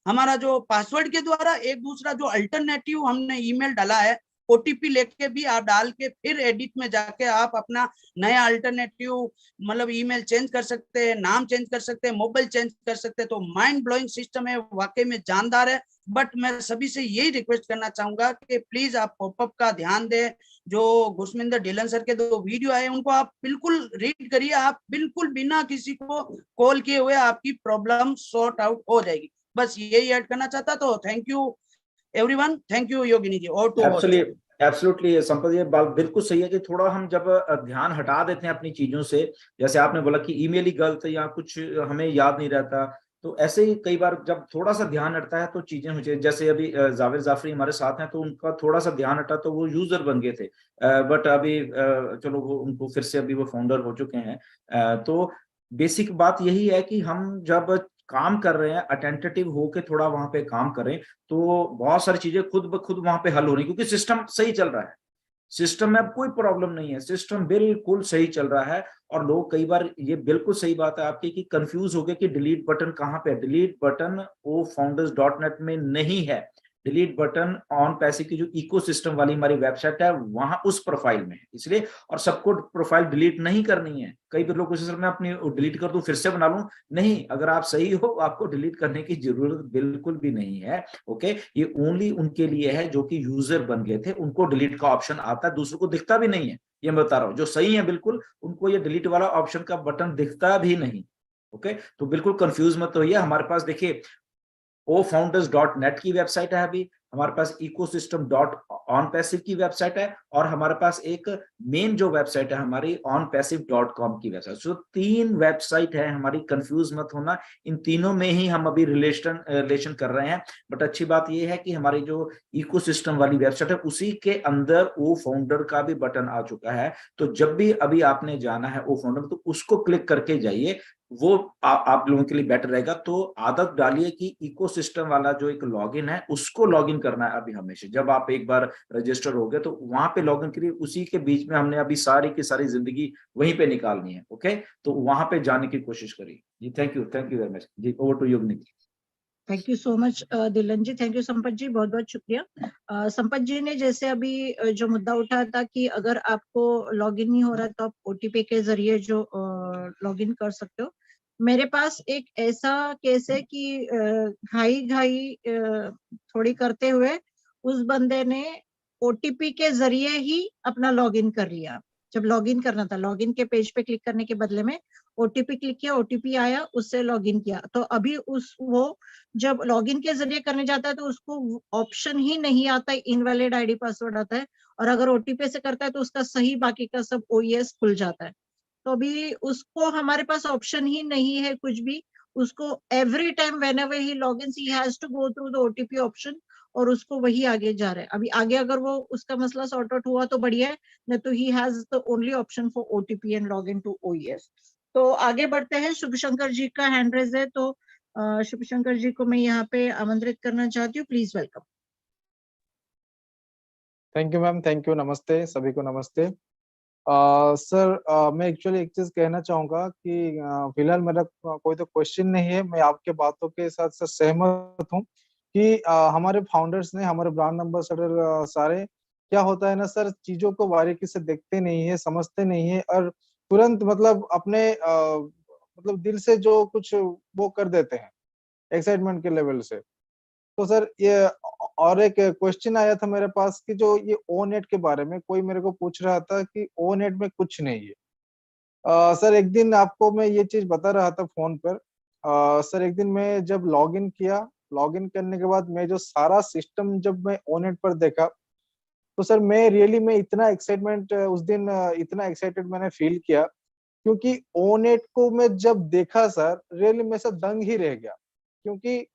हमारा जो पासवर्ड के द्वारा, एक दूसरा जो अल्टरनेटिव हमने ईमेल डाला है ओटीपी लेके भी आप डाल के फिर एडिट में जाके आप अपना नया अल्टरनेटिव मतलब ईमेल चेंज कर सकते हैं, नाम चेंज कर सकते हैं, मोबाइल चेंज कर सकते हैं। तो माइंड ब्लोइंग सिस्टम है, वाकई में जानदार है। बट मैं सभी से यही रिक्वेस्ट करना चाहूंगा कि प्लीज आप पॉपअप का ध्यान दें। जो गुरमिंदर ढिल्लन सर के 2 वीडियो आए उनको आप बिल्कुल रीड करिए, आप बिल्कुल बिना किसी को कॉल किए हुए आपकी प्रॉब्लम सॉर्ट आउट हो जाएगी। बस यही ऐड करना चाहता। तो thank you everyone, thank you Yogini ji. और एब्सोल्युटली संपत, ये बात बिल्कुल सही है कि थोड़ा हम जब ध्यान हटा देते हैं अपनी चीजों से, जैसे आपने बोला कि ईमेल ही गलत या कुछ हमें याद नहीं रहता, तो ऐसे ही कई बार जब थोड़ा सा ध्यान हटता है तो चीजें मुझे, जैसे अभी जावेद जाफरी हमारे साथ हैं, तो उनका थोड़ा सा ध्यान हटा तो वो यूजर बन गए थे, बट अभी चलो वो उनको फिर से अभी वो फाउंडर हो चुके हैं। तो बेसिक बात यही है कि हम जब काम कर रहे हैं अटेंटिव होके थोड़ा वहां पे काम करें, तो बहुत सारी चीजें खुद ब खुद वहां पे हल हो रही, क्योंकि सिस्टम सही चल रहा है, सिस्टम में अब कोई प्रॉब्लम नहीं है, सिस्टम बिल्कुल सही चल रहा है। और लोग कई बार, ये बिल्कुल सही बात है आपकी, कि कंफ्यूज हो गए कि डिलीट बटन कहाँ पे है। डिलीट बटन वो founders.net में नहीं है, डिलीट बटन ऑन पैसिव की जो इकोसिस्टम वाली हमारी वेबसाइट है वहां उस प्रोफाइल में है, इसलिए। और सबको प्रोफाइल डिलीट नहीं करनी है। कई बार लोग कोशिश मैं अपनी डिलीट कर दूं फिर से बना लूं, नहीं, अगर आप सही हो आपको डिलीट करने की जरूरत बिल्कुल भी नहीं है। ओके, ये ओनली उनके लिए है जो कि यूजर बन गए थे, उनको डिलीट का ऑप्शन आता है, दूसरों को दिखता भी नहीं है, ये मैं बता रहा हूँ। जो सही है बिल्कुल, उनको ये डिलीट वाला ऑप्शन का बटन दिखता भी नहीं। ओके, तो बिल्कुल कंफ्यूज मत होइए। हमारे पास देखिए ofounders.net की वेबसाइट है, अभी हमारे पास ecosystem.onpassive की वेबसाइट है, और हमारे पास एक मेन जो वेबसाइट है हमारी onpassive.com की वेबसाइट। सो 3 वेबसाइट है हमारी, कंफ्यूज मत होना। इन तीनों में ही हम अभी रिलेशन कर रहे हैं। बट अच्छी बात यह है कि हमारी जो इकोसिस्टम वाली वेबसाइट है उसी के अंदर ओ फाउंडर का भी बटन आ चुका है। तो जब भी अभी आपने जाना है ओ फाउंडर, तो उसको क्लिक करके जाइए, वो आप लोगों के लिए बेटर रहेगा। तो आदत डालिए कि इकोसिस्टम वाला जो एक लॉगिन है उसको लॉगिन करना है। अभी हमेशा जब आप एक बार रजिस्टर हो गए तो वहां पे लॉगिन करिए, उसी के बीच में हमने अभी सारी की सारी जिंदगी वहीं पे निकालनी है। ओके, तो वहां पे जाने की कोशिश करिए जी। थैंक यू वेरी मच जी। Over to Yogini. Thank you so much Dhillon ji, thank you Sampat ji, बहुत बहुत शुक्रिया। संपत जी ने जैसे अभी जो मुद्दा उठाया था कि अगर आपको लॉगिन नहीं हो रहा तो आप ओटीपी के जरिए जो लॉगिन कर सकते हो। मेरे पास एक ऐसा केस है कि घाई थोड़ी करते हुए उस बंदे ने ओटीपी के जरिए ही अपना लॉगिन कर लिया। जब लॉगिन करना था, लॉगिन के पेज पे क्लिक करने के बदले में ओटीपी क्लिक किया, ओटीपी आया, उससे लॉगिन किया। तो अभी वो जब लॉगिन के जरिए करने जाता है तो उसको ऑप्शन ही नहीं आता है, इनवैलिड आईडी पासवर्ड आता है। और अगर ओटीपी से करता है तो उसका सही बाकी का सब ओईएस खुल जाता है। तो अभी उसको हमारे पास ऑप्शन ही नहीं है कुछ भी। उसको every time whenever he logins he has to go through the OTP option, और उसको वही आगे जा रहा है। अभी आगे अगर वो उसका मसला सॉर्ट आउट हुआ तो बढ़िया है, नहीं तो he has the only option for OTP and log in to OES. तो आगे बढ़ते हैं। शुभ शंकर जी का हैंड रेज है, तो शुभ शंकर जी को मैं यहाँ पे आमंत्रित करना चाहती हूँ, please welcome. Thank you ma'am, thank you, नमस्ते सभी को, नमस्ते। सर मैं एक्चुअली एक चीज कहना चाहूंगा कि फिलहाल मेरा कोई तो क्वेश्चन नहीं है। मैं आपके बातों के साथ साथ सहमत हूँ कि हमारे फाउंडर्स ने, हमारे ब्रांड एम्बेसडर सारे, क्या होता है ना सर, चीजों को बारीकी से देखते नहीं है, समझते नहीं है, और तुरंत मतलब अपने मतलब दिल से जो कुछ वो कर देते हैं एक्साइटमेंट के लेवल से। तो सर ये और एक क्वेश्चन आया था मेरे पास कि जो ये ओनेट के बारे में कोई मेरे को पूछ रहा था कि ओनेट में कुछ नहीं है। सर एक दिन आपको मैं ये चीज बता रहा था फोन पर। सर एक दिन मैं जब लॉगिन किया, लॉगिन करने के बाद मैं जो सारा सिस्टम जब मैं ओनेट पर देखा, तो सर मैं रियली मैं इतना एक्साइटमेंट उस दिन इतना एक्साइटेड मैंने फील किया, क्योंकि ओनेट को मैं जब देखा सर रियली मैं सब दंग ही रह गया। क्योंकि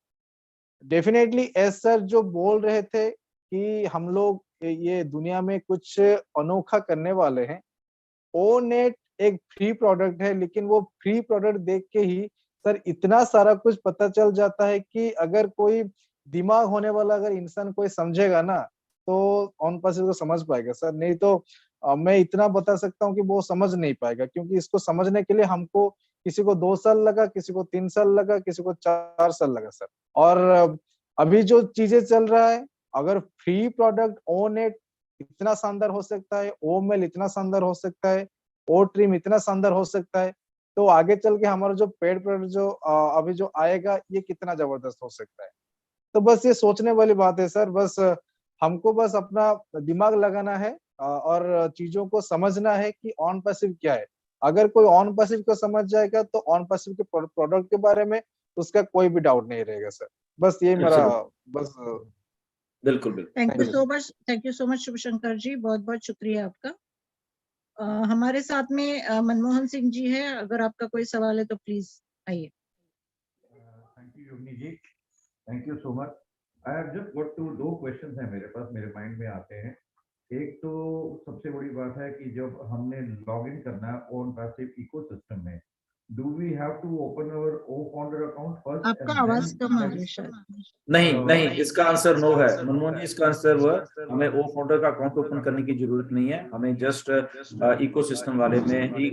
डेफिनेटली एस सर जो बोल रहे थे कि हम लोग ये दुनिया में कुछ अनोखा करने वाले हैं। ओनेट एक फ्री प्रोडक्ट है, लेकिन वो फ्री प्रोडक्ट देख के ही सर इतना सारा कुछ पता चल जाता है कि अगर कोई दिमाग होने वाला अगर इंसान कोई समझेगा ना तो ऑन पासिव को समझ पाएगा सर। नहीं तो मैं इतना बता सकता हूँ कि वो समझ नहीं पाएगा, क्योंकि इसको समझने के लिए हमको किसी को 2 साल लगा, किसी को 3 साल लगा, किसी को 4 साल लगा सर। और अभी जो चीजें चल रहा है, अगर फ्री प्रोडक्ट ओनेट इतना शानदार हो सकता है, ओमेल इतना शानदार हो सकता है, ओ ट्रिम इतना शानदार हो सकता है, तो आगे चल के हमारा जो पेड प्रोडक्ट जो अभी जो आएगा ये कितना जबरदस्त हो सकता है। तो बस ये सोचने वाली बात है सर। बस हमको बस अपना दिमाग लगाना है और चीजों को समझना है कि ऑन पैसिव क्या है। अगर कोई ऑन पैसिव को समझ जाएगा तो ऑन पैसिव के प्रोडक्ट के बारे में उसका कोई भी डाउट नहीं रहेगा सर। बस ये मेरा बस। बिल्कुल बिल्कुल, thank you so much, thank you so much Shubh Shankar ji, बहुत बहुत शुक्रिया आपका। हमारे साथ में मनमोहन सिंह जी है, अगर आपका कोई सवाल है तो प्लीज आइए। Yogini ji, thank you so much. I have just got to 2 questions हैं मेरे पास, मेरे माइंड में आते हैं। एक तो सबसे बड़ी बात है कि जब हमने लॉग इन करना है ओन पैसिव इकोसिस्टम में, do we have to open our O founder account first आपका एंड आवाज देन कम आ रही है शायद। नहीं नहीं, इसका आंसर नो है मनमोहन जी। इसका आंसर हुआ हमें ओ फाउंडर का अकाउंट ओपन करने की जरूरत नहीं है, हमें जस्ट इकोसिस्टम वाले में ही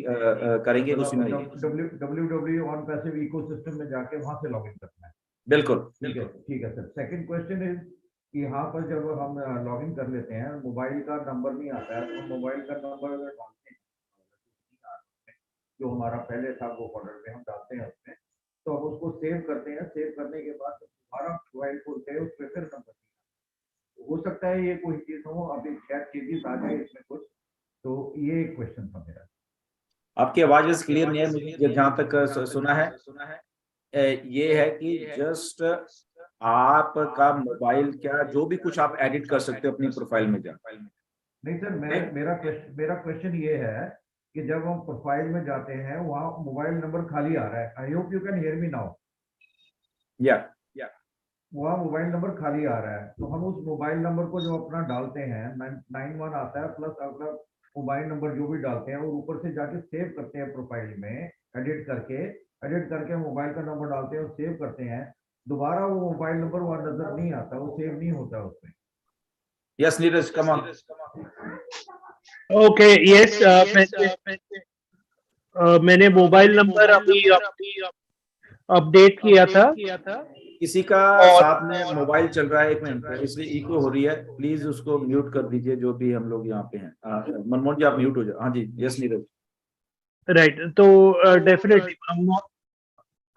करेंगे, उसी में www ऑन पैसिव इकोसिस्टम में जाके वहां से लॉग इन करना है। बिल्कुल ठीक है सर। सेकंड क्वेश्चन इज कि यहाँ पर जब हम लॉग इन कर लेते हैं, मोबाइल का नंबर नहीं आता है, तो मोबाइल का नंबर अगर डालते हैं जो हमारा पहले था वो ऑर्डर में हम डालते हैं उसमें, तो अब उसको सेव करते हैं। सेव करने के बाद दोबारा मोबाइल खोलते हैं, उस पर फिर नंबर हो सकता है ये कोई चीज हो, अभी शायद चेंजेस आ जाए इसमें कुछ, तो ये एक क्वेश्चन था मेरा। आपकी आवाज क्लियर नहीं है मुझे जहां तक सुना है। ये है कि जस्ट आपका मोबाइल क्या जो भी कुछ आप एडिट कर सकते हो अपनी प्रोफाइल में जा। नहीं सर, मेरा क्वेश्चन ये है कि जब हम प्रोफाइल में जाते हैं वहाँ मोबाइल नंबर खाली आ रहा है। I hope you can hear me now. या वहाँ मोबाइल नंबर खाली आ रहा है, तो हम उस मोबाइल नंबर को जो अपना डालते हैं 91 आता है प्लस अपना मोबाइल नंबर जो भी डालते हैं और ऊपर से जाके सेव करते हैं प्रोफाइल में, एडिट करके मोबाइल का नंबर डालते हैं और सेव करते हैं। दोबारा वो मोबाइल नंबर वहाँ नजर नहीं आता, वो सेव नहीं होता उसमें। Yes Neeraj come on. Okay yes, मैंने मोबाइल नंबर अभी अपडेट किया था। किसी का साथ में मोबाइल चल रहा है, एक मिनट, इसलिए इको हो रही है, प्लीज उसको म्यूट कर दीजिए जो भी हम लोग यहाँ पे हैं। मनमोहन जी आप म्यूट हो जाओ। हाँ जी, यस नीरज। राइट, तो डेफिनेटली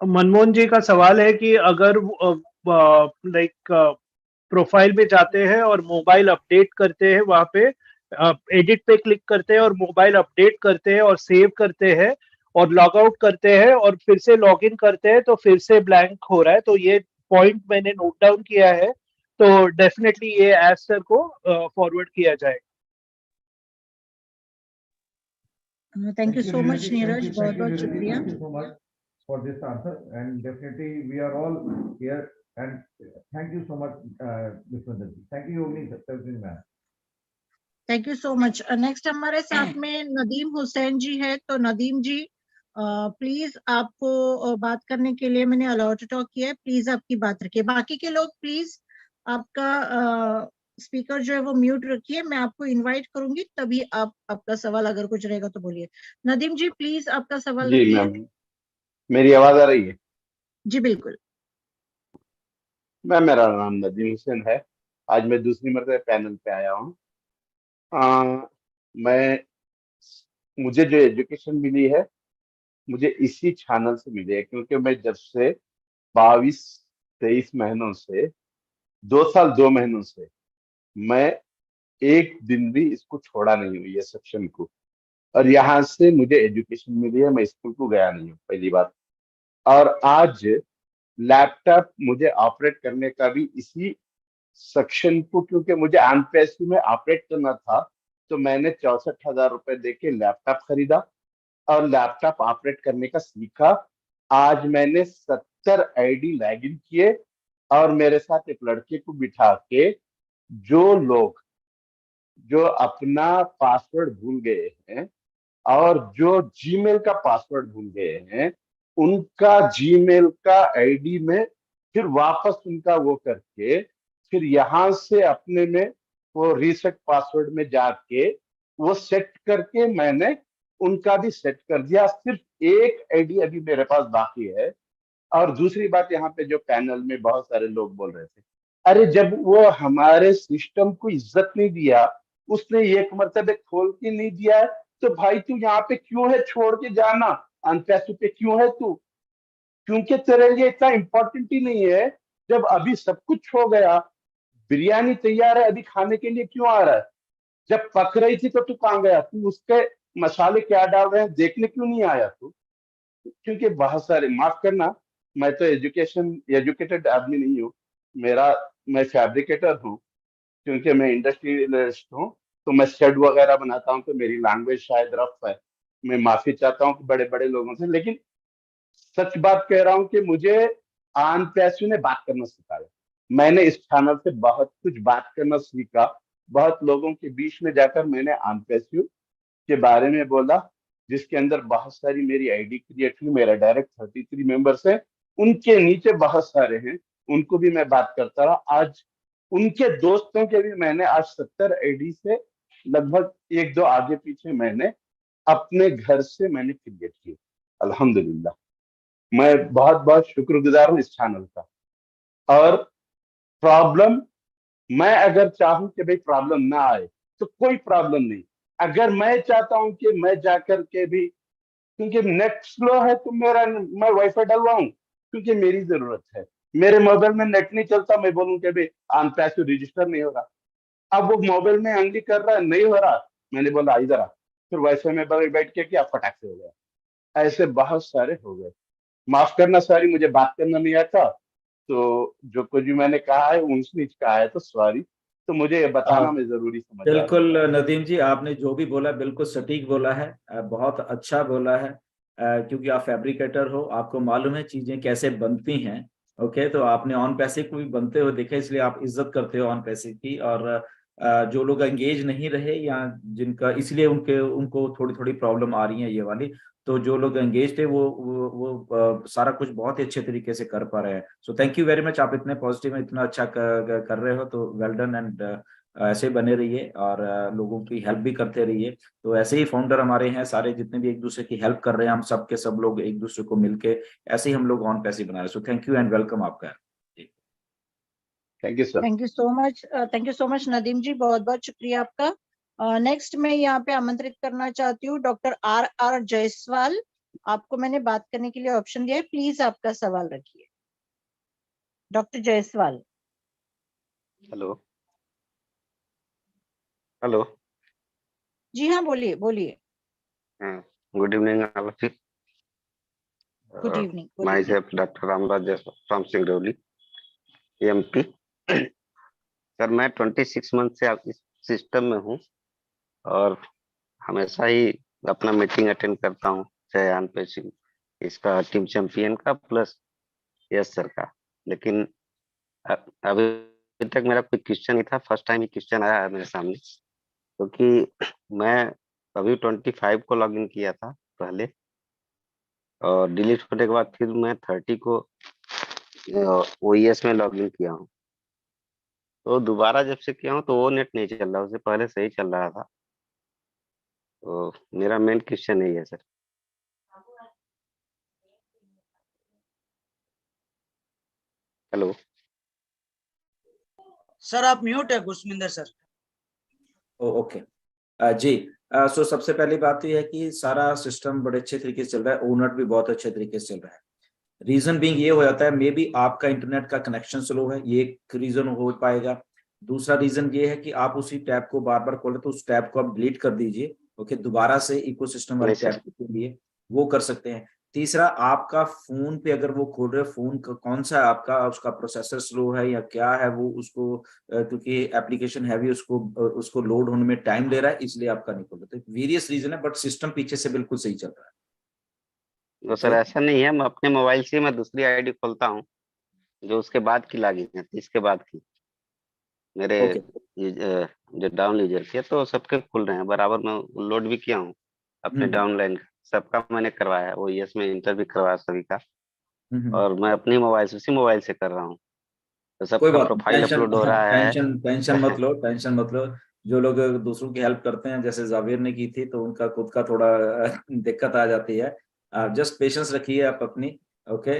मनमोहन जी का सवाल है कि अगर लाइक प्रोफाइल में जाते हैं और मोबाइल अपडेट करते हैं, वहां पे एडिट पे क्लिक करते हैं और मोबाइल अपडेट करते हैं और सेव करते हैं और लॉग आउट करते हैं और फिर से लॉग इन करते हैं तो फिर से ब्लैंक हो रहा है, तो ये पॉइंट मैंने नोट डाउन किया है, तो डेफिनेटली ये एज सर को फॉरवर्ड किया जाएगा। Thank you so much Neeraj, बहुत बहुत शुक्रिया for this answer, and definitely we are all here, and thank you so much Vishwendra ji, thank you Yogini ma'am, thank you so much. Next हमारे साथ में नदीम हुसैन जी है, तो नदीम जी प्लीज आपको बात करने के लिए मैंने अलाउ टू टॉक किया है, प्लीज आपकी बात रखिए। बाकी के लोग प्लीज आपका स्पीकर जो है वो म्यूट रखिए, मैं आपको इनवाइट करूंगी तभी आप आपका सवाल अगर कुछ रहेगा तो बोलिए। नदीम जी प्लीज आपका सवाल जी रखिए। मैम, मेरी आवाज आ रही है? जी बिल्कुल। मैम मेरा नाम नदीम हुसैन है, आज मैं दूसरी मरतबा पैनल पे आया हूँ। मुझे जो एजुकेशन मिली है मुझे इसी चैनल से मिली है, क्योंकि मैं जब से 22-23 महीनों से 2 साल 2 महीनों से मैं एक दिन भी इसको छोड़ा नहीं हूँ, ये सेक्शन को, और यहाँ से मुझे एजुकेशन मिली है। मैं स्कूल को गया नहीं हूँ पहली बात, और आज लैपटॉप मुझे ऑपरेट करने का भी इसी सेक्शन को, क्योंकि मुझे एमपीएससी में ऑपरेट करना था, तो मैंने 64,000 रुपए देके लैपटॉप खरीदा और लैपटॉप ऑपरेट करने का सीखा। आज मैंने 70 आईडी लॉगिन किए और मेरे साथ एक लड़के को बिठा के जो लोग जो अपना पासवर्ड भूल गए हैं और जो जीमेल का पासवर्ड भूल गए हैं, उनका जीमेल का आईडी में फिर वापस उनका वो करके फिर यहाँ से अपने में वो रीसेट पासवर्ड में जाके वो सेट करके मैंने उनका भी सेट कर दिया। सिर्फ एक आईडी अभी मेरे पास बाकी है। और दूसरी बात, यहाँ पे जो पैनल में बहुत सारे लोग बोल रहे थे, अरे जब वो हमारे सिस्टम को इज्जत नहीं दिया, उसने एक मरतबे खोल के नहीं दिया है, तो भाई तू यहाँ पे क्यों है? छोड़ के जाना, अनपैसों पे क्यों है तू? क्योंकि तेरे लिए इतना इम्पोर्टेंट ही नहीं है। जब अभी सब कुछ हो गया, बिरयानी तैयार है, अभी खाने के लिए क्यों आ रहा है? जब पक रही थी तो तू कहाँ गया? तू उसके मसाले क्या डाल रहे हैं देखने क्यों नहीं आया तू? क्योंकि बहुत सारे, माफ करना, मैं तो एजुकेटेड आदमी नहीं हूँ, मैं फैब्रिकेटर हूँ, क्योंकि मैं इंडस्ट्रियलिस्ट हूँ, तो मैं शेड वगैरह बनाता हूँ, तो मेरी लैंग्वेज शायद रफ है, मैं माफी चाहता हूँ बड़े बड़े लोगों से। लेकिन सच बात कह रहा हूँ कि मुझे आन पैसों ने बात करना सिखाया। मैंने इस चैनल से बहुत कुछ बात करना सीखा। बहुत लोगों के बीच में जाकर मैंने आन पैसों के बारे में बोला, जिसके अंदर बहुत सारी मेरी आईडी क्रिएट हुई। मेरा डायरेक्ट 33 मेंबर्स है, उनके नीचे बहुत सारे हैं, उनको भी मैं बात करता रहा। आज उनके दोस्तों के भी मैंने आज 70 आईडी से लगभग 1-2 आगे पीछे मैंने अपने घर से मैंने क्रिएट किए। अल्हम्दुलिल्लाह, मैं बहुत बहुत शुक्रगुजार हूँ इस चैनल का। और प्रॉब्लम, मैं अगर चाहूं कि भाई प्रॉब्लम ना आए तो कोई प्रॉब्लम नहीं। अगर मैं चाहता हूं कि मैं जाकर के भी, क्योंकि नेट स्लो है तो मैं वाईफाई डलवाऊं, क्योंकि मेरी जरूरत है। मेरे मोबाइल में नेट नहीं चलता, मैं बोलूं कि भाई आन पैसे रजिस्टर नहीं हो रहा। अब वो मोबाइल में अंगली कर रहा है, नहीं हो रहा, मैंने बोला इधर आ, फिर वाईफाई में बैठ के क्या फटाक से हो गया। ऐसे बहुत सारे हो गए। माफ करना सॉरी, मुझे बात करना नहीं आता, तो जो कुछ भी मैंने कहा है ऊंच नीच कहा है तो सॉरी। तो मुझे ये बताना मैं जरूरी समझ रहा था। बिल्कुल नदीम जी, आपने जो भी बोला बिल्कुल सटीक बोला है, बहुत अच्छा बोला है, क्योंकि आप फैब्रिकेटर हो, आपको मालूम है चीजें कैसे बनती हैं। ओके, तो आपने ऑन पैसे को भी बनते हुए देखा, इसलिए आप इज्जत करते हो ऑन पैसे की। और जो लोग एंगेज नहीं रहे या जिनका, इसलिए उनको थोड़ी थोड़ी प्रॉब्लम आ रही है ये वाली, तो जो लोग एंगेज थे वो सारा कुछ बहुत ही अच्छे तरीके से कर पा रहे हैं। So thank you very much, आप इतने पॉजिटिव में इतना अच्छा कर रहे हो, तो वेल डन। एंड ऐसे बने रहिए और लोगों की हेल्प भी करते रहिए। तो ऐसे ही फाउंडर हमारे हैं सारे, जितने भी एक दूसरे की हेल्प कर रहे हैं, हम सब के सब लोग एक दूसरे को मिलके ऐसे ही हम लोग ऑन पैसे बना रहे हैं। So thank you and welcome आपका। Thank you sir. Thank you so much, thank you so much Nadeem ji, बहुत बहुत शुक्रिया आपका। नेक्स्ट मैं यहाँ पे आमंत्रित करना चाहती हूँ डॉक्टर आर जायसवाल। आपको मैंने बात करने के लिए ऑप्शन दिया है, प्लीज आपका सवाल रखिए डॉक्टर जायसवाल। Hello hello. जी हाँ, बोलिए बोलिए। Good evening Alok. Good evening. Myself doctor Ramraj from Singrauli MP. Sir मैं 26 मंथ से इस सिस्टम में हूँ और हमेशा ही अपना मीटिंग अटेंड करता हूँ, चाहे आन पे इसका टीम चैंपियन का प्लस यस सर का। लेकिन अभी तक मेरा कोई क्वेश्चन नहीं था, फर्स्ट टाइम ही क्वेश्चन आया है मेरे सामने, क्योंकि मैं अभी 25 को लॉगिन किया था पहले, और डिलीट होने के बाद फिर मैं 30 को ओईएस में लॉगिन किया हूँ। तो दोबारा जब से किया हूँ तो वो नेट नहीं चल रहा, उससे पहले सही चल रहा था। तो मेरा मेन क्वेश्चन यही है सर। हेलो सर, आप म्यूट है गुरस्मिंदर सर। ओके जी। सो सबसे पहली बात तो यह है कि सारा सिस्टम बड़े अच्छे तरीके से चल रहा है, ओनट भी बहुत अच्छे तरीके से चल रहा है। रीजन बीइंग ये हो जाता है, मे बी आपका इंटरनेट का कनेक्शन स्लो है, ये एक रीजन हो पाएगा। दूसरा रीजन ये है कि आप उसी टैब को बार बार खोले, तो उस टैब को आप डिलीट कर दीजिए। ओके, दोबारा से इकोसिस्टम वाले टैब के लिए वो कर सकते हैं। तीसरा, आपका फोन पे अगर वो खोल रहे, फोन का कौन सा है आपका, उसका प्रोसेसर स्लो है या क्या है वो, उसको क्योंकि एप्लीकेशन हैवी, उसको लोड होने में टाइम ले रहा है, इसलिए आपका नहीं खोल रहा। तो वेरियस रीजन है, बट सिस्टम पीछे से बिल्कुल सही चल रहा है। तो सर ऐसा नहीं है, मैं अपने मोबाइल से मैं दूसरी आईडी खोलता हूँ जो उसके बाद की लॉगिन है, इसके बाद की मेरे जो डाउन यूजर के, तो सबके खुल रहे हैं बराबर। मैं लोड भी किया हूँ अपने डाउनलाइन का, सबका मैंने करवाया है, वो यस में इंटर भी करवाया सभी का, और मैं अपने मोबाइल से, उसी मोबाइल से कर रहा हूँ। तो कोई सबका बात प्रोफाइल अपलोड हो रहा है। टेंशन मत लो, टेंशन मत लो। जो लोग दूसरों की हेल्प करते हैं, जैसे जावेर ने की थी, तो उनका खुद का थोड़ा दिक्कत आ जाती है। जस्ट पेशेंस रखिए आप अपनी। ओके,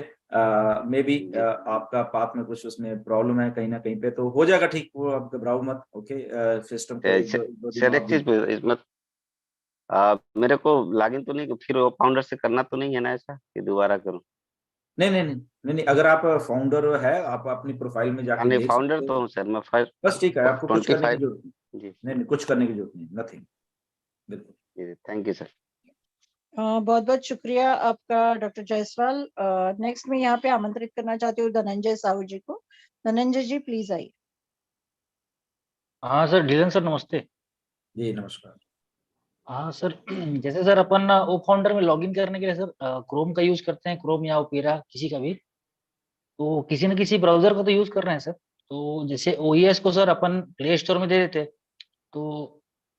मे बी आपका पाथ में कुछ उसमें प्रॉब्लम है कहीं ना कहीं पे, तो हो जाएगा ठीक, वो आप घबराओ मत। ओके, सिस्टम को सर एक चीज इसमें मेरे को लॉगिन तो नहीं, फिर वो फाउंडर से करना तो नहीं है ना ऐसा कि दोबारा करूं? नहीं, अगर आप फाउंडर है, आप अपनी प्रोफाइल में जाके नहीं, देख फाउंडर सकते तो हो। हूँ सर मैं। बस ठीक है, आपको कुछ करने की 25 जरूरत जी नहीं, कुछ करने की जरूरत नहीं, नथिंग। बिल्कुल, थैंक यू सर। बहुत बहुत शुक्रिया आपका डॉक्टर जायसवाल। नेक्स्ट मैं यहाँ पे आमंत्रित करना चाहती हूँ धनंजय साहू जी को। धनंजय जी प्लीज आइए। हाँ सर, डीलन सर नमस्ते। जी नमस्कार। हाँ सर, जैसे सर अपन ओ फाउंडर में लॉगिन करने के लिए सर क्रोम का यूज करते हैं, क्रोम या ओपेरा किसी का भी, तो किसी न किसी ब्राउजर को तो यूज कर रहे हैं सर। तो जैसे ओईएस को सर अपन प्ले स्टोर में दे देते तो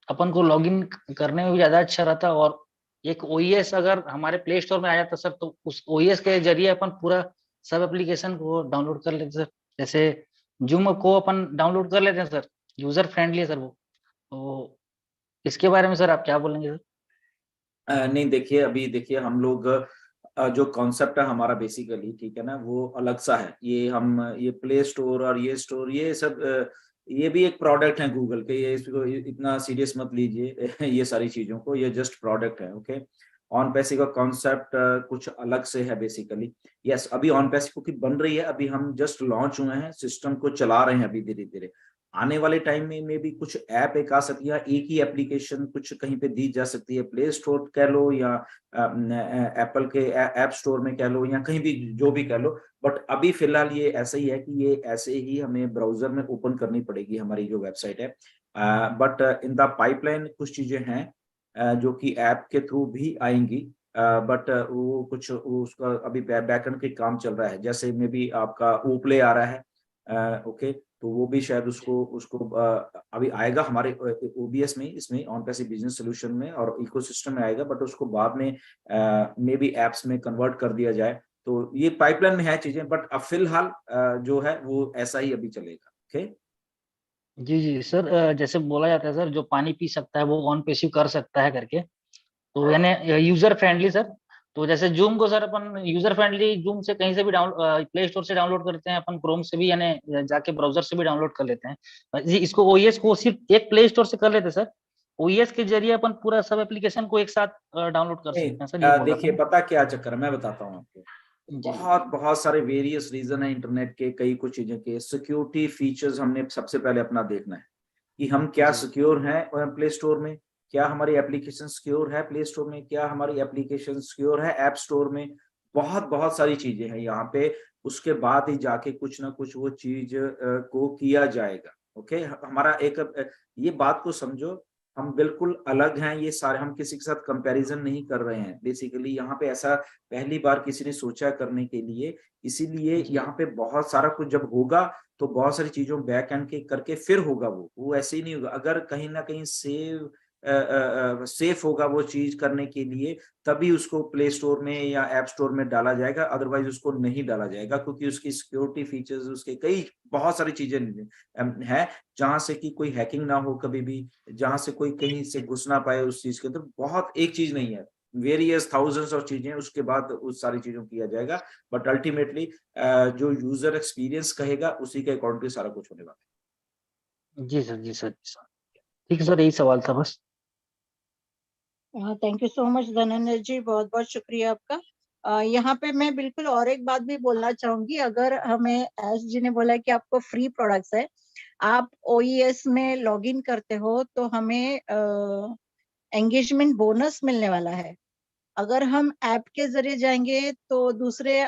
अपन को लॉगिन करने में भी ज्यादा अच्छा रहता, और एक ओईएस अगर हमारे प्ले स्टोर में आ जाता सर तो उस ओईएस के जरिए अपन पूरा सब एप्लीकेशन को डाउनलोड कर लेते सर। जैसे जूम को अपन डाउनलोड कर लेते हैं सर, यूजर फ्रेंडली है सर वो। तो इसके बारे में सर आप क्या बोलेंगे सर? नहीं देखिए, अभी देखिए हम लोग जो कॉन्सेप्ट है हमारा बेसिकली, ठीक है ना, वो अलग सा है। ये प्ले स्टोर और ये स्टोर, ये सब ये भी एक प्रोडक्ट है गूगल के, ये इसको इतना सीरियस मत लीजिए ये सारी चीजों को, ये जस्ट प्रोडक्ट है। ओके, ऑन पैसी का कॉन्सेप्ट कुछ अलग से है बेसिकली। यस, अभी ऑन पैसी की बन रही है, अभी हम जस्ट लॉन्च हुए हैं, सिस्टम को चला रहे हैं अभी धीरे धीरे। आने वाले टाइम में भी कुछ ऐप एक आ सकती है, एक ही एप्लीकेशन कुछ कहीं पे दी जा सकती है, प्ले स्टोर कह लो या एप्पल के ऐप स्टोर में कह लो, या कहीं भी जो भी कह लो। बट अभी फिलहाल ये ऐसा ही है कि ये ऐसे ही हमें ब्राउजर में ओपन करनी पड़ेगी हमारी जो वेबसाइट है। बट इन द पाइपलाइन कुछ चीजें हैं जो कि ऐप के थ्रू भी आएंगी। बट वो कुछ उसका अभी बैकएंड के काम चल रहा है। जैसे में भी आपका ओप्ले आ रहा है, ओके, तो वो भी शायद उसको अभी आएगा हमारे ओबीएस में, इसमें ऑन पैसी बिजनेस सोल्यूशन में और इकोसिस्टम में आएगा, बट उसको बाद में भी एप्स में कन्वर्ट कर दिया जाए। तो ये पाइपलाइन में है चीजें, बट अब फिलहाल जो है वो ऐसा ही अभी चलेगा। ओके जी जी सर, जैसे बोला जाता है सर, जो पानी पी सकता है वो ऑन पैसिव कर सकता है करके, तो यानी यूजर फ्रेंडली सर। तो जैसे जूम को सर अपन यूजर फ्रेंडली जूम से कहीं से भी प्ले स्टोर से डाउनलोड करते हैं, अपन क्रोम से भी यानी जाके ब्राउजर से भी डाउनलोड कर लेते हैं। इसको ओईएस को सिर्फ एक प्ले स्टोर से कर लेते हैं सर, ओईएस के जरिए अपन पूरा सब एप्लीकेशन को एक साथ डाउनलोड कर सकते हैं सर, ये बोल रहा देखिए, था। पता क्या चक्कर है, मैं बताता हूँ आपको। जी बहुत सारे वेरियस रीजन है इंटरनेट के, कई कुछ चीजें के। सिक्योरिटी फीचर्स हमने सबसे पहले अपना देखना है कि हम क्या सिक्योर हैं प्ले स्टोर में, क्या हमारी एप्लीकेशन सिक्योर है प्ले स्टोर में, क्या हमारी एप्लीकेशन सिक्योर है ऐप स्टोर में। बहुत बहुत सारी चीजें हैं यहाँ पे। उसके बाद ही जाके कुछ ना कुछ वो चीज को किया जाएगा। ओके, हमारा एक ये बात को समझो, हम बिल्कुल अलग हैं, ये सारे हम किसी के साथ कंपैरिजन नहीं कर रहे हैं। बेसिकली यहाँ पे ऐसा पहली बार किसी ने सोचा करने के लिए, इसीलिए यहाँ पे बहुत सारा कुछ जब होगा तो बहुत सारी चीजों बैक एंड के करके फिर होगा। वो ऐसे ही नहीं होगा। अगर कहीं ना कहीं सेफ होगा वो चीज करने के लिए, तभी उसको प्ले स्टोर में या ऐप स्टोर में डाला जाएगा, अदरवाइज उसको नहीं डाला जाएगा, क्योंकि उसकी सिक्योरिटी फीचर्स, उसके कई बहुत सारी चीजें हैं जहां से कि कोई हैकिंग ना हो कभी भी, जहां से कोई कहीं से घुस ना पाए उस चीज के अंदर। बहुत एक चीज नहीं है, वेरियस थाउजेंड्स और चीजें, उसके बाद उस सारी चीजों किया जाएगा। बट अल्टीमेटली जो यूजर एक्सपीरियंस कहेगा उसी के अकॉर्डिंग सारा कुछ होने वाला है। जी सर, जी सर, जी सर, ठीक है सर, यही सवाल था बस। Thank you so much Dhananjay ji, बहुत बहुत शुक्रिया आपका। यहाँ पे मैं बिल्कुल और एक बात भी बोलना चाहूंगी। अगर हमें एस जी ने बोला कि आपको फ्री प्रोडक्ट्स है, आप ओईएस में लॉगिन करते हो तो हमें एंगेजमेंट बोनस मिलने वाला है। अगर हम ऐप के जरिए जाएंगे तो दूसरे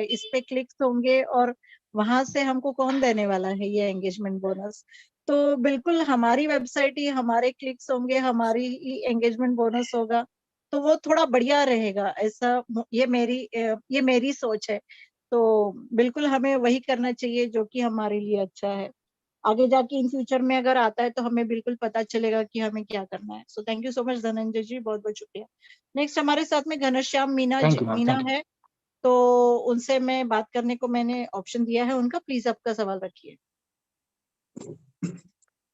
इस पे क्लिक्स होंगे और वहां से हमको कौन देने वाला है ये एंगेजमेंट बोनस। तो बिल्कुल हमारी वेबसाइट ही हमारे क्लिक्स होंगे, हमारी ही एंगेजमेंट बोनस होगा, तो वो थोड़ा बढ़िया रहेगा। ऐसा ये मेरी सोच है। तो बिल्कुल हमें वही करना चाहिए जो कि हमारे लिए अच्छा है। आगे जाके इन फ्यूचर में अगर आता है तो हमें बिल्कुल पता चलेगा कि हमें क्या करना है। So thank you so much Dhananjay ji, बहुत बहुत शुक्रिया। नेक्स्ट हमारे साथ में Ghanshyam thank you ma'am, Meena thank you. है, तो उनसे मैं बात करने को मैंने ऑप्शन दिया है उनका। प्लीज आपका सवाल रखिए।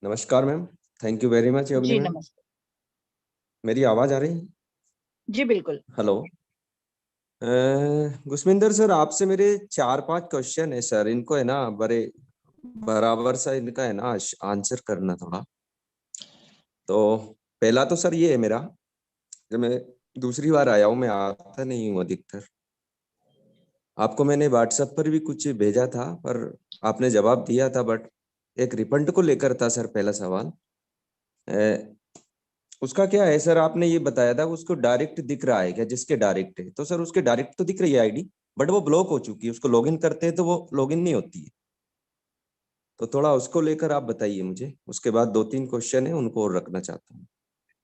नमस्कार ma'am, thank you very much Yogini ji ma'am. नमस्ते। मेरी आवाज आ रही है? जी बिल्कुल। हेलो। गुस्मिंदर सर, आपसे मेरे 4-5 क्वेश्चन है सर, इनको है ना बराबर सा इनका है ना आंसर करना थोड़ा। तो पहला तो सर ये है मेरा, जब मैं दूसरी बार आया हूँ, मैं आता नहीं हूँ अधिकतर। आपको मैंने व्हाट्सएप पर भी कुछ भेजा था पर आपने जवाब दिया था, बट एक रिफंड को लेकर था सर पहला सवाल। उसका क्या है सर, आपने ये बताया था उसको डायरेक्ट दिख रहा है क्या, जिसके डायरेक्ट है तो सर उसके डायरेक्ट तो दिख रही है आईडी, बट वो ब्लॉक हो चुकी है, उसको लॉगिन करते हैं तो वो लॉगिन नहीं होती है। तो थोड़ा उसको लेकर आप बताइए मुझे। उसके बाद 2-3 क्वेश्चन है, उनको और रखना चाहता हूँ।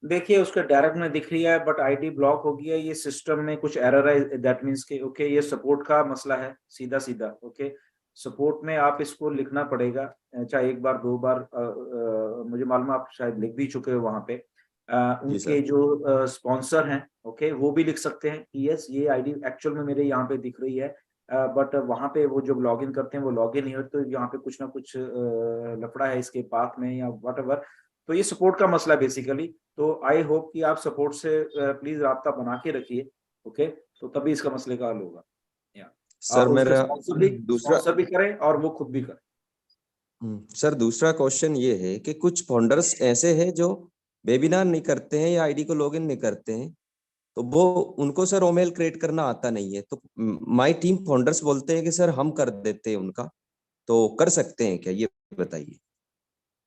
देखिए उसका डायरेक्ट में दिख रही है बट आईडी ब्लॉक हो गया, ये सिस्टम में कुछ एरर है, दैट मीन्स के ओके ये सपोर्ट का मसला है सीधा सीधा। ओके सपोर्ट में आप इसको लिखना पड़ेगा, चाहे एक बार दो बार, मुझे मालूम है आप शायद लिख भी चुके हो वहां पे। उनके जो स्पॉन्सर हैं ओके वो भी लिख सकते हैं कि यस ये आईडी एक्चुअल में मेरे यहाँ पे दिख रही है, बट वहां पे वो जब लॉगिन करते हैं वो लॉगिन नहीं होते, तो यहाँ पे कुछ ना कुछ लफड़ा है इसके पाथ में या व्हाटएवर। तो ये सपोर्ट का मसला बेसिकली। तो आई होप कि आप सपोर्ट से प्लीज राब्ता बना के रखिए, ओके तो तभी इसका मसले का हल होगा। सर मेरा स्पॉन्सर भी करें और वो खुद भी करें। सर दूसरा क्वेश्चन ये है कि कुछ फाउंडर्स ऐसे हैं जो वेबिनार नहीं करते हैं या आईडी को लॉगिन नहीं करते हैं, तो वो उनको सर ईमेल क्रिएट करना आता नहीं है, तो माय टीम फाउंडर्स बोलते हैं कि सर हम कर देते हैं उनका, तो कर सकते हैं क्या, ये बताइए।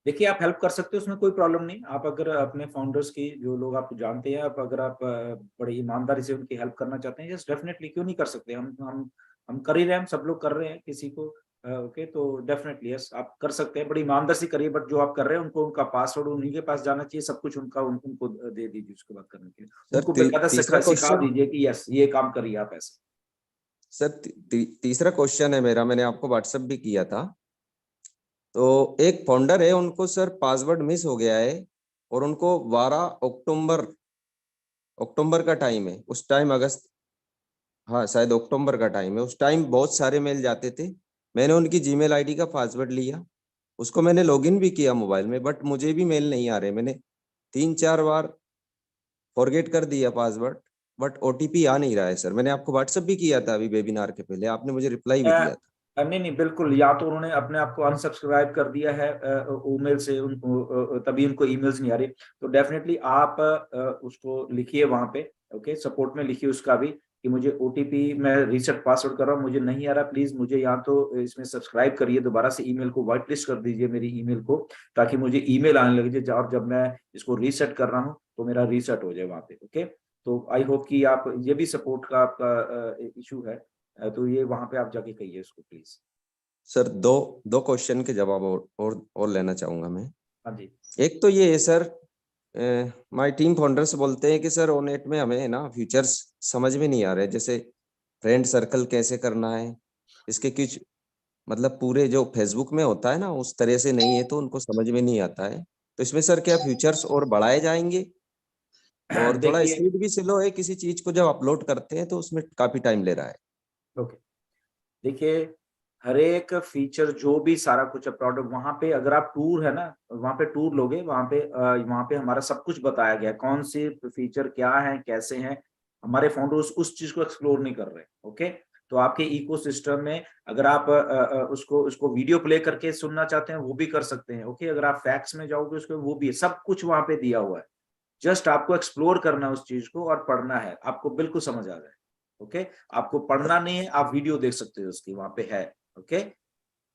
देखिए आप हेल्प कर सकते हो, उसमें कोई प्रॉब्लम नहीं। आप अगर अपने फाउंडर्स की जो लोग आप जानते हैं, आप अगर आप बड़ी ईमानदारी से उनकी हेल्प करना चाहते हैं, यस डेफिनेटली क्यों नहीं कर सकते। हम कर ही रहे हैं, हम सब लोग कर रहे हैं किसी को ओके तो डेफिनेटली यस आप कर सकते हैं, बड़ी ईमानदारी से करिए। बट जो आप कर रहे हैं उनको उनका पासवर्ड उन्हीं के पास जाना चाहिए, सब कुछ उनको दे दीजिए उसके बाद करने के लिए। उनको बेकायदा सिखा दीजिए कि यस ये काम करिए आप ऐसे। सर तीसरा क्वेश्चन है मेरा, मैंने आपको व्हाट्सएप भी किया था। तो एक फाउंडर है, उनको सर पासवर्ड मिस हो गया है और उनको 12 अक्टूबर का टाइम है, उस टाइम अगस्त, हाँ शायद अक्टूबर का टाइम है, उस टाइम बहुत सारे मेल जाते थे। मैंने उनकी जीमेल आईडी का पासवर्ड लिया, उसको मैंने लॉगिन भी किया मोबाइल में, बट मुझे भी मेल नहीं आ रहे। मैंने 3-4 बार फॉरगेट कर दिया पासवर्ड, बट ओटीपी आ नहीं रहा है सर। मैंने आपको व्हाट्सएप भी किया था अभी वेबिनार के पहले, आपने मुझे रिप्लाई भी दिया था। नहीं बिल्कुल, या तो उन्होंने अपने आप को अनसब्सक्राइब कर दिया है ईमेल से, उनको तभी उनको ईमेल्स नहीं आ रही। तो डेफिनेटली आप उसको लिखिए वहां पे, ओके सपोर्ट में लिखिए उसका भी कि मुझे ओटीपी, मैं रीसेट पासवर्ड कर रहा हूँ, मुझे नहीं आ रहा, प्लीज मुझे या तो इसमें सब्सक्राइब करिए, दोबारा से ईमेल को व्हाइट लिस्ट कर दीजिए मेरी ईमेल को, ताकि मुझे ईमेल आने लगे जाए, और जब मैं इसको रीसेट कर रहा हूँ तो मेरा रीसेट हो जाए वहां पे। ओके तो आई होप कि आप, ये भी सपोर्ट का आपका इशू है, तो ये वहां पे आप जाके कहिए उसको प्लीज। सर दो क्वेश्चन के जवाब और लेना चाहूंगा मैं। हाँ जी। एक तो ये है सर, माय टीम फाउंडर्स बोलते हैं कि सर ओनेट में हमें ना फीचर्स समझ में नहीं आ रहे, जैसे फ्रेंड सर्कल कैसे करना है, इसके कुछ मतलब पूरे जो फेसबुक में होता है ना उस तरह से नहीं है, तो उनको समझ में नहीं आता है। तो इसमें सर क्या फीचर्स और बढ़ाए जाएंगे? और थोड़ा स्पीड भी स्लो है, किसी चीज को जब अपलोड करते हैं तो उसमें काफी टाइम ले रहा है। ओके देखिए हर एक फीचर जो भी सारा कुछ प्रोडक्ट, वहां पे अगर आप टूर है ना, वहां पे टूर लोगे, वहां पे हमारा सब कुछ बताया गया, कौन सी फीचर क्या है कैसे हैं। हमारे फाउंडर्स उस चीज को एक्सप्लोर नहीं कर रहे। ओके तो आपके इकोसिस्टम में अगर आप उसको वीडियो प्ले करके सुनना चाहते हैं वो भी कर सकते हैं। ओके अगर आप फैक्ट्स में जाओगे उसको वो भी है, सब कुछ वहां पे दिया हुआ है। जस्ट आपको एक्सप्लोर करना है उस चीज को और पढ़ना है, आपको बिल्कुल समझ आ जाए। ओके आपको पढ़ना नहीं है, आप वीडियो देख सकते हो उसकी, वहां पे है। ओके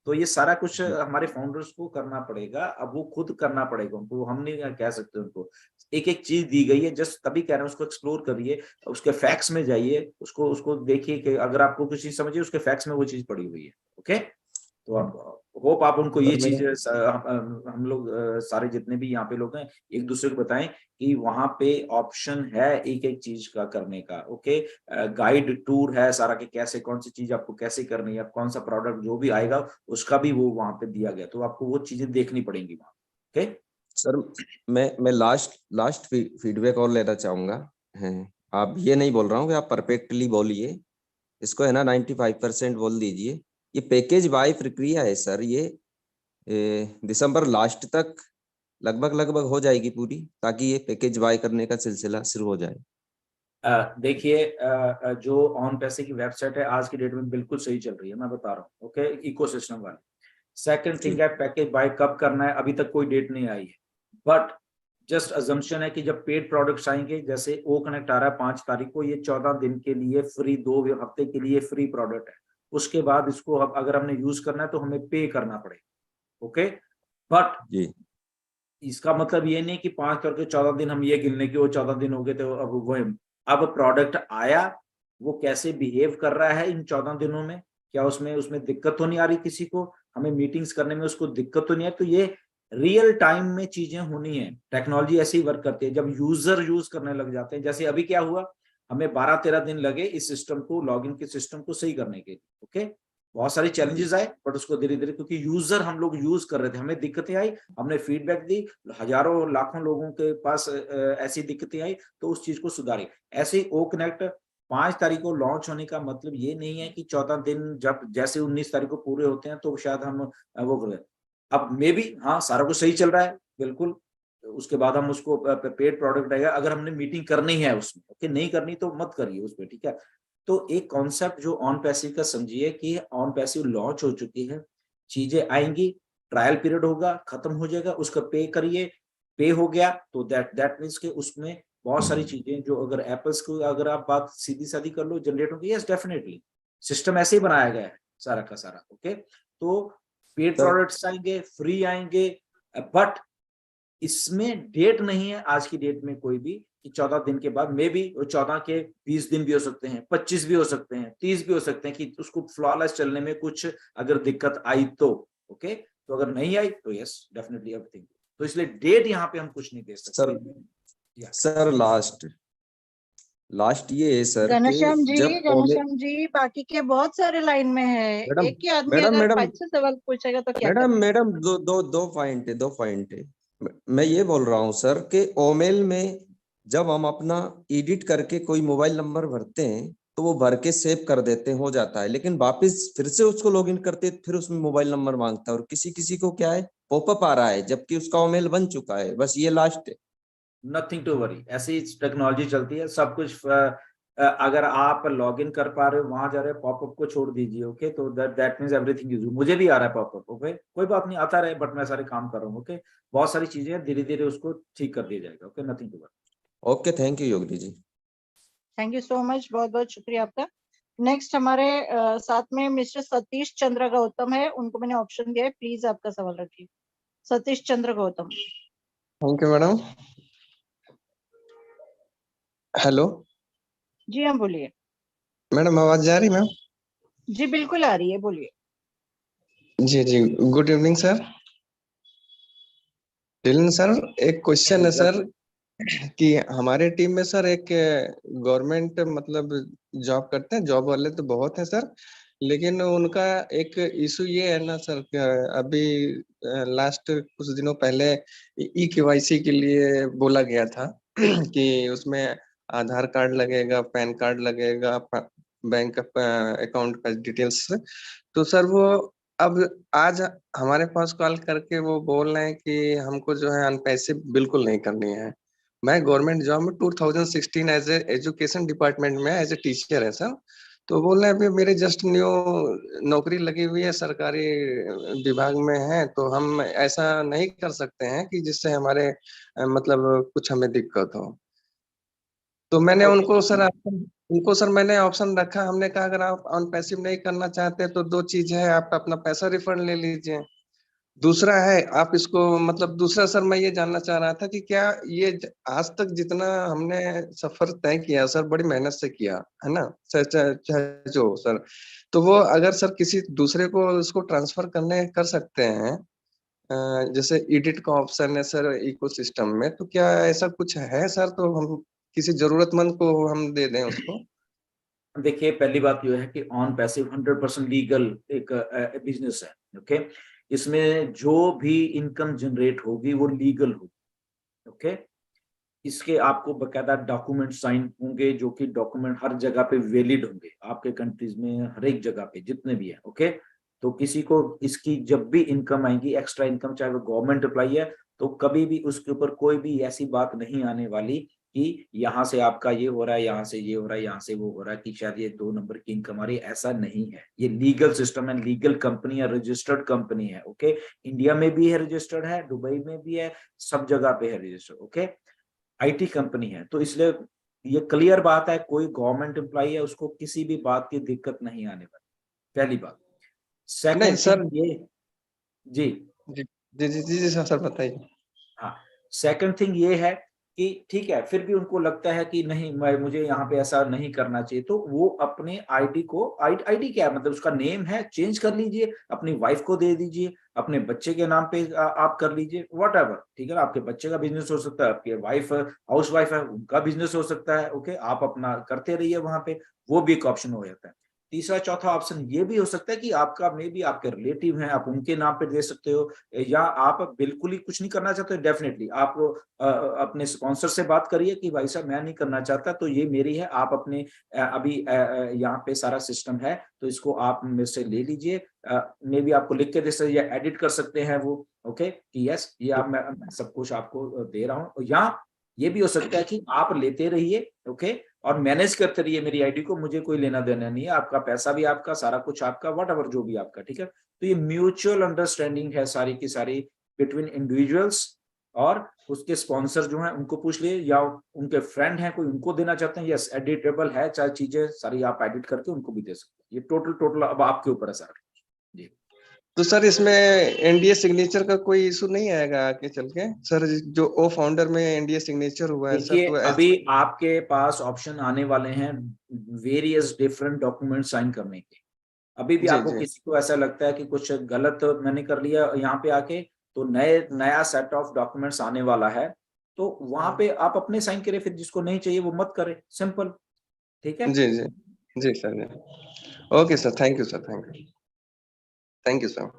तो ये सारा कुछ हमारे फाउंडर्स को करना पड़ेगा, अब वो खुद करना पड़ेगा उनको, हम नहीं कह सकते उनको। एक एक चीज दी गई है, जस्ट तभी कह रहे हैं उसको एक्सप्लोर करिए, उसके फैक्ट्स में जाइए, उसको देखिए कि अगर आपको कुछ चीज समझिए उसके फैक्ट्स में वो चीज पड़ी हुई है। ओके तो आप होप आप उनको ये चीज, हम लोग सारे जितने भी यहाँ पे लोग हैं एक दूसरे को बताएं कि वहां पे ऑप्शन है एक एक चीज का करने का। ओके गाइड टूर है सारा के कैसे कौन सी चीज आपको कैसे करनी है, कौन सा प्रोडक्ट जो भी आएगा उसका भी वो वहां पे दिया गया, तो आपको वो चीजें देखनी पड़ेंगी वहां। ओके सर मैं लास्ट फीडबैक और लेना चाहूंगा। आप ये नहीं बोल रहा हूँ कि आप परफेक्टली बोलिए, इसको है ना 95% बोल दीजिए। ये पैकेज बाय प्रक्रिया है सर, ये दिसंबर लास्ट तक लगभग हो जाएगी पूरी, ताकि ये पैकेज बाय करने का सिलसिला शुरू हो जाए। देखिए जो ऑन पैसे की वेबसाइट है आज की डेट में बिल्कुल सही चल रही है, मैं बता रहा हूँ। ओके इकोसिस्टम वाले। सेकंड थिंग है पैकेज बाय कब करना है, अभी तक कोई डेट नहीं आई है, बट जस्ट अजम्पशन है कि जब पेड प्रोडक्ट्स आएंगे, जैसे ओ कनेक्ट आ रहा है 5 तारीख को, ये 14 दिन के लिए फ्री, 2 हफ्ते के लिए फ्री प्रोडक्ट है। उसके बाद इसको अगर हमने यूज करना है तो हमें पे करना पड़ेगा। ओके बट इसका मतलब ये नहीं कि 5 करके 14 दिन हम ये गिनने की वो 14 दिन हो गए तो अब प्रोडक्ट आया, वो कैसे बिहेव कर रहा है इन 14 दिनों में, क्या उसमें दिक्कत तो नहीं आ रही किसी को, हमें मीटिंग्स करने में उसको दिक्कत तो नहीं है, तो ये रियल टाइम में चीजें होनी है, टेक्नोलॉजी ऐसे ही वर्क करती है। जब यूजर यूज करने लग जाते हैं, जैसे अभी क्या हुआ, हमें 12-13 दिन लगे इस सिस्टम को, लॉगिन के सिस्टम को सही करने के लिए। ओके, बहुत सारे चैलेंजेस आए, बट उसको धीरे धीरे, क्योंकि यूजर हम लोग यूज कर रहे थे, हमें दिक्कतें आई, हमने फीडबैक दी, हजारों लाखों लोगों के पास ऐसी दिक्कतें आई, तो उस चीज को सुधारी। ऐसे ही ओ कनेक्ट 5 तारीख को लॉन्च होने का मतलब ये नहीं है कि 14 दिन, जब जैसे 19 तारीख को पूरे होते हैं तो शायद हम वो करें। अब मे बी हाँ सारा कुछ सही चल रहा है बिल्कुल, उसके बाद हम उसको पेड प्रोडक्ट आएगा, अगर हमने मीटिंग करनी है उसमें, ओके, नहीं करनी तो मत करिए उस पर, ठीक है। तो एक कॉन्सेप्ट जो ऑन पैसिव का समझिए कि ऑन पैसिव लॉन्च हो चुकी है, चीजें आएंगी, ट्रायल पीरियड होगा, खत्म हो जाएगा, उसका पे करिए, पे हो गया तो दैट मीन्स के उसमें बहुत सारी चीजें जो, अगर एप्पल्स को अगर आप बात सीधी सादी कर लो, जनरेट होगी, यस डेफिनेटली सिस्टम ऐसे ही बनाया गया है सारा का सारा। ओके, तो पेड प्रोडक्ट्स आएंगे, फ्री आएंगे, बट इसमें डेट नहीं है आज की डेट में कोई भी कि 14 दिन के बाद, मे बी 14 के 20 दिन भी हो सकते हैं, 25 भी हो सकते हैं, 30 भी हो सकते हैं, कि उसको फ्लॉलेस चलने में कुछ अगर दिक्कत आई तो ओके, तो अगर नहीं आई तो यस डेफिनेटली एवरीथिंग। तो इसलिए डेट यहाँ पे हम कुछ नहीं दे सकते। सर लास्ट ये है सर घनश्याम कि जी, जब घनश्याम जी, बाकी के बहुत सारे लाइन में है, मैडम एक ही आदमी मैडम अगर मैडम 5 सवाल पूछेगा तो क्या मैडम करें? मैडम दो पॉइंट है। मैं ये बोल रहा हूँ सर कि ओमेल में जब हम अपना एडिट करके कोई मोबाइल नंबर भरते हैं तो वो भर के सेव कर देते हैं, हो जाता है, लेकिन वापस फिर से उसको लॉगिन करते हैं, फिर उसमें मोबाइल नंबर मांगता है, और किसी किसी को क्या है, पॉपअप आ रहा है जबकि उसका ओमेल बन चुका है। बस ये लास्ट है। नथिंग टू वरी, ऐसी टेक्नोलॉजी चलती है, सब कुछ अगर आप लॉगिन कर पा रहे हो, वहां जा रहे हो, पॉपअप को छोड़ दीजिए। ओके, तो दैट मींस एवरीथिंग इज, मुझे भी आ रहा है पॉपअप, ओके, कोई बात नहीं, आता रहे, बट मैं सारे काम कर रहा हूँ। ओके, बहुत सारी चीजें धीरे धीरे उसको ठीक कर दिया जाएगा। Okay, nothing to worry. Okay, thank you Yogi ji. Thank you so much, बहुत बहुत शुक्रिया आपका। नेक्स्ट हमारे साथ में मिस्टर सतीश चंद्र गौतम है, उनको मैंने ऑप्शन दिया है, प्लीज आपका सवाल रखिए। Satish Chandra Gautam. Thank you madam. Hello जी हाँ, बोलिए। मैडम, आवाज जा रही मैम? जी बिल्कुल आ रही है, बोलिए। जी जी, good evening sir. Dylan sir, एक क्वेश्चन है सर कि हमारे टीम में सर एक गवर्नमेंट मतलब जॉब करते हैं, जॉब वाले तो बहुत हैं सर, लेकिन उनका एक इशू ये है ना सर कि अभी लास्ट कुछ दिनों पहले ई केवाईसी के लिए बोला गया था कि उसमें आधार कार्ड लगेगा, पैन कार्ड लगेगा, बैंक अकाउंट का डिटेल्स। तो सर वो अब आज हमारे पास कॉल करके वो बोल रहे हैं कि हमको जो है अनपैसिव बिल्कुल नहीं करनी है। मैं गवर्नमेंट जॉब में 2016 एज ए एजुकेशन डिपार्टमेंट में एज ए टीचर है सर। तो बोल रहे हैं अभी मेरी जस्ट न्यू नौकरी लगी हुई है, सरकारी विभाग में है, तो हम ऐसा नहीं कर सकते हैं कि जिससे हमारे मतलब कुछ हमें दिक्कत हो। तो मैंने उनको सर मैंने ऑप्शन रखा, हमने कहा अगर आप ऑन पैसिव नहीं करना चाहते तो दो चीज है, आप अपना पैसा रिफंड ले लीजिए, दूसरा है आप इसको मतलब दूसरा सर मैं ये जानना चाह रहा था कि क्या ये आज तक जितना हमने सफर तय किया सर, बड़ी मेहनत से किया है ना सर, जो सर, तो वो अगर सर किसी दूसरे को उसको ट्रांसफर करने कर सकते हैं, जैसे एडिट का ऑप्शन है सर इकोसिस्टम में, तो क्या ऐसा कुछ है सर? तो हम किसी जरूरतमंद को हम दे दें उसको। देखिए, पहली बात यह है कि ऑन पैसिव 100% लीगल एक बिजनेस है। ओके, इसमें जो भी इनकम जनरेट होगी वो लीगल होगी। ओके, इसके आपको बकायदा डॉक्यूमेंट साइन होंगे, जो कि डॉक्यूमेंट हर जगह पे वैलिड होंगे आपके कंट्रीज में, हर एक जगह पे जितने भी है। ओके, तो किसी को इसकी जब भी इनकम आएगी, एक्स्ट्रा इनकम, चाहे वो गवर्नमेंट एम्प्लॉई है, तो कभी भी उसके ऊपर कोई भी ऐसी बात नहीं आने वाली कि यहाँ से आपका ये हो रहा है, यहाँ से ये हो रहा है, यहाँ से वो हो रहा है, कि शायद ये 2 नंबर की इनकम आ रही है। ऐसा नहीं है, ये लीगल सिस्टम है, लीगल कंपनी है, रजिस्टर्ड कंपनी है। ओके, इंडिया में भी है रजिस्टर्ड है, दुबई में भी है, सब जगह पे है रजिस्टर्ड। ओके, आईटी कंपनी है, तो इसलिए ये क्लियर बात है, कोई गवर्नमेंट एम्प्लॉई है उसको किसी भी बात की दिक्कत नहीं आने वाली, पहली बात। सेकंड सर थिंग ये, जी जी जी जी जी, जी सर बताइए। हाँ, सेकंड थिंग ये है कि ठीक है, फिर भी उनको लगता है कि नहीं मुझे यहाँ पे ऐसा नहीं करना चाहिए, तो वो अपने आईडी को, आईडी क्या है मतलब उसका नेम है, चेंज कर लीजिए, अपनी वाइफ को दे दीजिए, अपने बच्चे के नाम पे आप कर लीजिए, वट एवर, ठीक है ना। आपके बच्चे का बिजनेस हो सकता है, आपके वाइफ हाउस वाइफ है उनका बिजनेस हो सकता है, ओके, आप अपना करते रहिए वहां पे, वो भी एक ऑप्शन हो जाता है। तीसरा चौथा ऑप्शन ये भी हो सकता है कि आपका मे बी आपके रिलेटिव हैं, आप उनके नाम पे दे सकते हो, या आप बिल्कुल ही कुछ नहीं करना चाहते, डेफिनेटली आप अपने स्पॉन्सर से बात करिए कि भाई साहब मैं नहीं करना चाहता, तो ये मेरी है, आप अपने अभी यहाँ पे सारा सिस्टम है तो इसको आप मेरे से ले लीजिए, मे बी आपको लिख के दे सकते या एडिट कर सकते हैं वो, ओके, कि यस ये आप मैं सब कुछ आपको दे रहा हूँ। या ये भी हो सकता है कि आप लेते रहिए, ओके, और मैनेज करते रहिए मेरी आईडी को, मुझे कोई लेना देना नहीं है, आपका पैसा भी आपका, सारा कुछ आपका, वट एवर जो भी आपका, ठीक है। तो ये म्यूचुअल अंडरस्टैंडिंग है सारी की सारी बिटवीन इंडिविजुअल्स, और उसके स्पॉन्सर जो हैं उनको पूछ लिए, या उनके फ्रेंड हैं कोई उनको देना चाहते हैं, यस एडिटेबल है, चाहे चीजें सारी आप एडिट करके उनको भी दे सकते हैं। ये टोटल अब आपके ऊपर है सारा जी। तो सर इसमें एनडीए सिग्नेचर का कोई इशू नहीं आएगा आगे चल के सर, जो ओ फाउंडर में एनडीए सिग्नेचर हुआ है सर, देखिए तो अभी आपके पास ऑप्शन आने वाले हैं वेरियस डिफरेंट डॉक्यूमेंट साइन करने के। अभी भी जी आपको जी किसी को ऐसा लगता है कि कुछ गलत मैंने कर लिया यहाँ पे आके, तो नया सेट ऑफ डॉक्यूमेंट्स आने वाला है, तो वहां पे आप अपने साइन करें, फिर जिसको नहीं चाहिए वो मत करे, सिंपल, ठीक है। जी जी जी सर जी। Okay sir, thank you sir, thank you sir.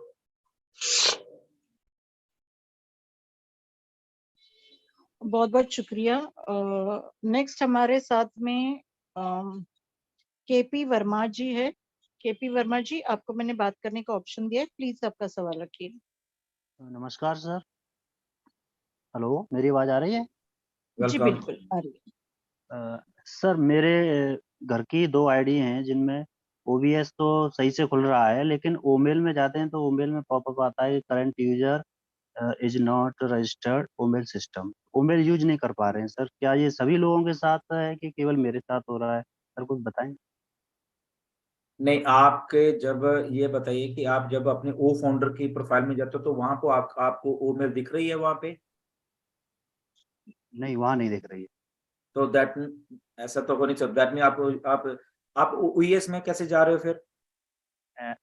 बहुत बहुत शुक्रिया। नेक्स्ट हमारे साथ में केपी वर्मा जी है। केपी वर्मा जी, आपको मैंने बात करने का ऑप्शन दिया है, प्लीज आपका सवाल रखिए। नमस्कार सर। हेलो, मेरी आवाज आ रही है? जी बिल्कुल आ रही है। सर मेरे घर की 2 आईडी हैं जिनमें ओबीएस तो सही से खुल रहा है, लेकिन ओमेल में जाते हैं तो ओमेल में पॉपअप आता है current user is not registered ओमेल system. ओमेल use नहीं कर पा रहे हैं सर। क्या ये सभी लोगों के साथ है कि केवल मेरे साथ हो रहा है? सर कुछ बताएं। नहीं, आपके जब ये बताइए कि आप जब अपने ओ फाउंडर की प्रोफाइल में जाते हो तो वहां को आपको ओ मेल दिख रही है वहां पे? नहीं, वहां नहीं दिख रही है। तो दैट ऐसा तो हो नहीं सकता, दैट मीन आप ओईएस में कैसे जा रहे हो फिर?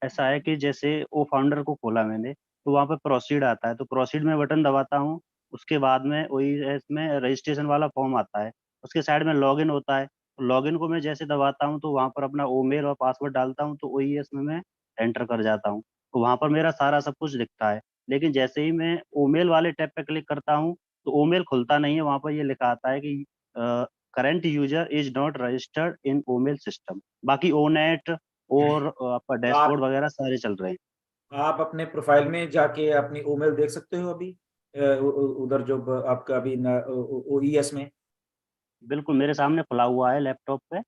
ऐसा है कि जैसे ओ फाउंडर को खोला मैंने तो वहां पे प्रोसीड आता है, तो प्रोसीड में बटन दबाता हूँ, उसके बाद में ओईएस में रजिस्ट्रेशन वाला फॉर्म आता है, उसके साइड में लॉगिन होता है, तो लॉगिन को मैं जैसे दबाता हूँ तो वहां पर अपना ईमेल और पासवर्ड डालता हूँ तो ओईएस में मैं एंटर कर जाता हूँ, तो वहां पर मेरा सारा सब कुछ दिखता है। लेकिन जैसे ही मैं ओमेल वाले टैब पे क्लिक करता हूँ तो ओमेल खुलता नहीं है, वहां पर ये लिखा आता है कि current user is not registered in ओमेल system. बाकी ओनेट और आपका डैशबोर्ड आप वगैरह सारे चल रहे हैं। आप अपने प्रोफाइल में जाके अपनी ईमेल देख सकते हो अभी उधर जो आपका अभी ओईएस में? बिल्कुल मेरे सामने खुला हुआ है लैपटॉप पे।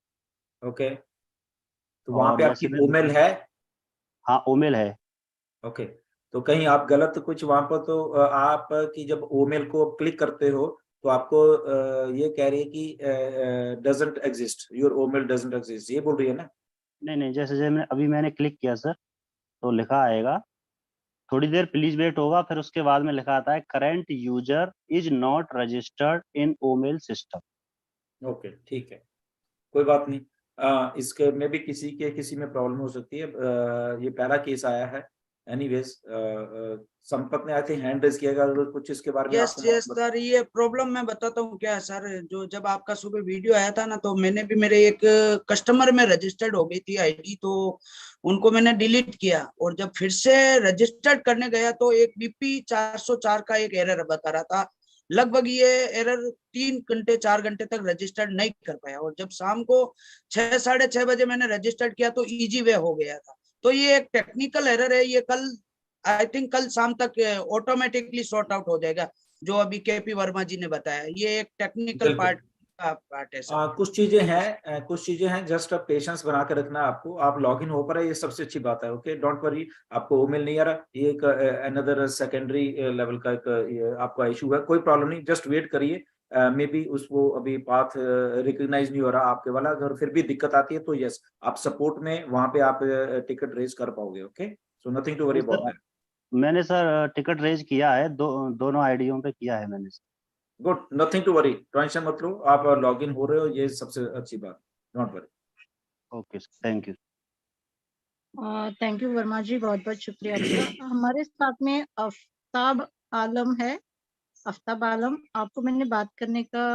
ओके, तो वहां और पे जैसे आपकी मैं ईमेल है? हाँ ओमेल है। ओके, तो कहीं आप गलत कुछ वहां पर तो आप की जब ईमेल को क्लिक करते हो तो आपको ये कह रही है कि doesn't exist, your email doesn't exist, ये बोल रही है ना? नहीं नहीं, जैसे जैसे अभी मैंने क्लिक किया सर तो लिखा आएगा थोड़ी देर प्लीज वेट होगा, फिर उसके बाद में लिखा आता है current user is not registered in ओमेल system. Okay ठीक है, कोई बात नहीं। इसके में भी किसी में प्रॉब्लम हो सकती है। ये पहला केस आया है। एनीवेज संपत ने आई थिंक हैंड रेज किया, अगर कुछ इसके बारे में यस आपको यस सर, ये प्रॉब्लम मैं बताता हूँ क्या है सर। जो जब आपका सुबह वीडियो आया था ना, तो मैंने भी मेरे एक कस्टमर में रजिस्टर्ड हो गई थी आईडी, तो उनको मैंने डिलीट किया, और जब फिर से रजिस्टर्ड करने गया तो एक बीपी 404 का एक एरर बता रहा था। लगभग ये एरर 3 घंटे 4 घंटे तक रजिस्टर्ड नहीं कर पाया, और जब शाम को 6 साढ़े 6 बजे मैंने रजिस्टर्ड किया तो इजी वे हो गया था। तो ये एक टेक्निकल एरर है, ये कल आई थिंक कल शाम तक ऑटोमेटिकली सॉर्ट आउट हो जाएगा, जो अभी केपी वर्मा जी ने बताया। ये एक टेक्निकल पार्ट है सर। कुछ चीजें हैं, जस्ट पेशेंस बना के रखना आपको। आप लॉगिन हो पर है, ये सबसे अच्छी बात है। ओके, डोंट वरी, आपको ईमेल नहीं आ रहा, ये एक अनदर सेकेंडरी लेवल का एक आपका इशू है, कोई प्रॉब्लम नहीं, जस्ट वेट करिए। मे बी उसको अभी पाथ रिकॉग्नाइज नहीं हो रहा आपके वाला, अगर फिर भी दिक्कत आती है तो यस, आप सपोर्ट में वहां पे आप टिकट रेज कर पाओगे। Okay, so nothing to worry about that. मैंने सर टिकट रेज किया है, दोनों आईडियों पे किया है मैंने। Good, nothing to worry, tension मत लो, आप लॉग इन हो रहे हो, ये सबसे अच्छी बात, don't worry. Okay, thank you. Thank you Verma ji, बहुत बहुत शुक्रिया आपका। हमारे साथ में आफ्ताब आलम है। आफ्ताब आलम, आपको मैंने बात करने का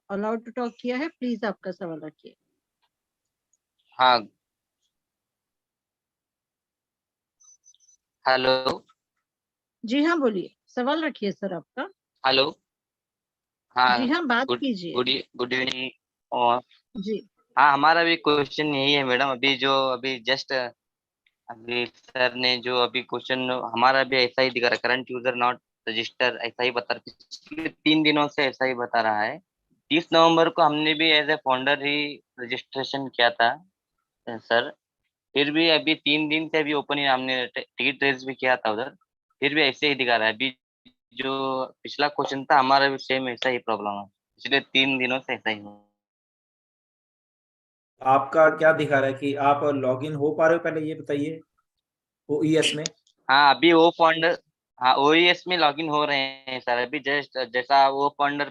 अलाउड टू टॉक किया है, प्लीज आपका सवाल रखिए। हाँ, हेलो। जी हाँ, बोलिए, सवाल रखिए सर आपका। हेलो। हाँ, जी हाँ, बात गुड कीजिए। Good evening. और जी हाँ, हमारा भी क्वेश्चन यही है मैडम, अभी जस्ट अभी सर ने जो अभी क्वेश्चन, हमारा भी ऐसा ही दिखा रहा है, करंट यूजर नॉट रजिस्टर, ऐसा ही बता रहा है, पिछले 3 दिनों से ऐसा ही बता रहा है। 30 नवंबर को हमने भी एज ए फाउंडर ही रजिस्ट्रेशन किया था सर, फिर भी अभी 3 दिन से अभी ओपन ही, हमने टिकट रेज भी किया था उधर, फिर भी ऐसे ही दिखा रहा है। अभी जो पिछला क्वेश्चन था, हमारा भी सेम ऐसा ही प्रॉब्लम है, पिछले 3 दिनों से ऐसा ही हुआ। आपका क्या दिखा रहा है कि आप लॉग इन हो पा रहे हो, पहले ये बताइए OES में। हाँ, अभी वो फाउंडर, हाँ ओईएस में लॉगिन हो रहे हैं सर, अभी जस्ट जैसा वो फाउंडर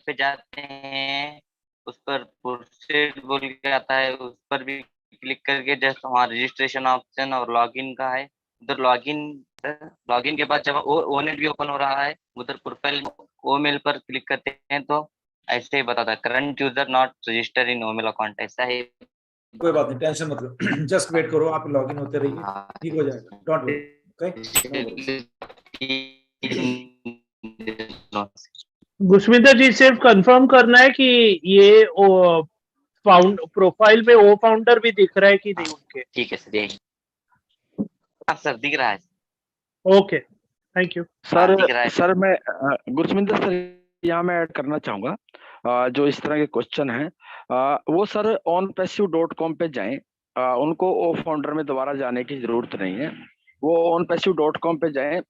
पे जाते हैं, उस पर प्रोसीड बोल के आता है, उस पर भी क्लिक करके जस्ट वहाँ रजिस्ट्रेशन ऑप्शन और लॉगिन का है, उधर लॉगिन के बाद जब वो नेट भी ओपन हो रहा है, उधर प्रोफाइल ओ मेल पर क्लिक करते हैं तो ऐसे ही बताता है, current user not register in O mail account, ऐसा ही। कोई बात नहीं, टेंशन मत लो, जस्ट वेट करो, आप लॉग इन होते रहिए, ठीक हो जाएगा, डोंट वरी, गुस्मिता जी, सिर्फ कंफर्म करना है कि ये प्रोफाइल पे ओ फाउंडर भी दिख रहा है कि नहीं उनके। ठीक है सर, यही। हाँ सर, दिख रहा है। Okay, thank you sir. Sir मैं गुरसमिंदर सर यहाँ मैं ऐड करना चाहूंगा, जो इस तरह के क्वेश्चन हैं, वो सर onpassive.com पे जाएं, उनको ओ फाउंडर में दोबारा जाने की जरूरत नहीं है, वो onpassive.com पे जाएं,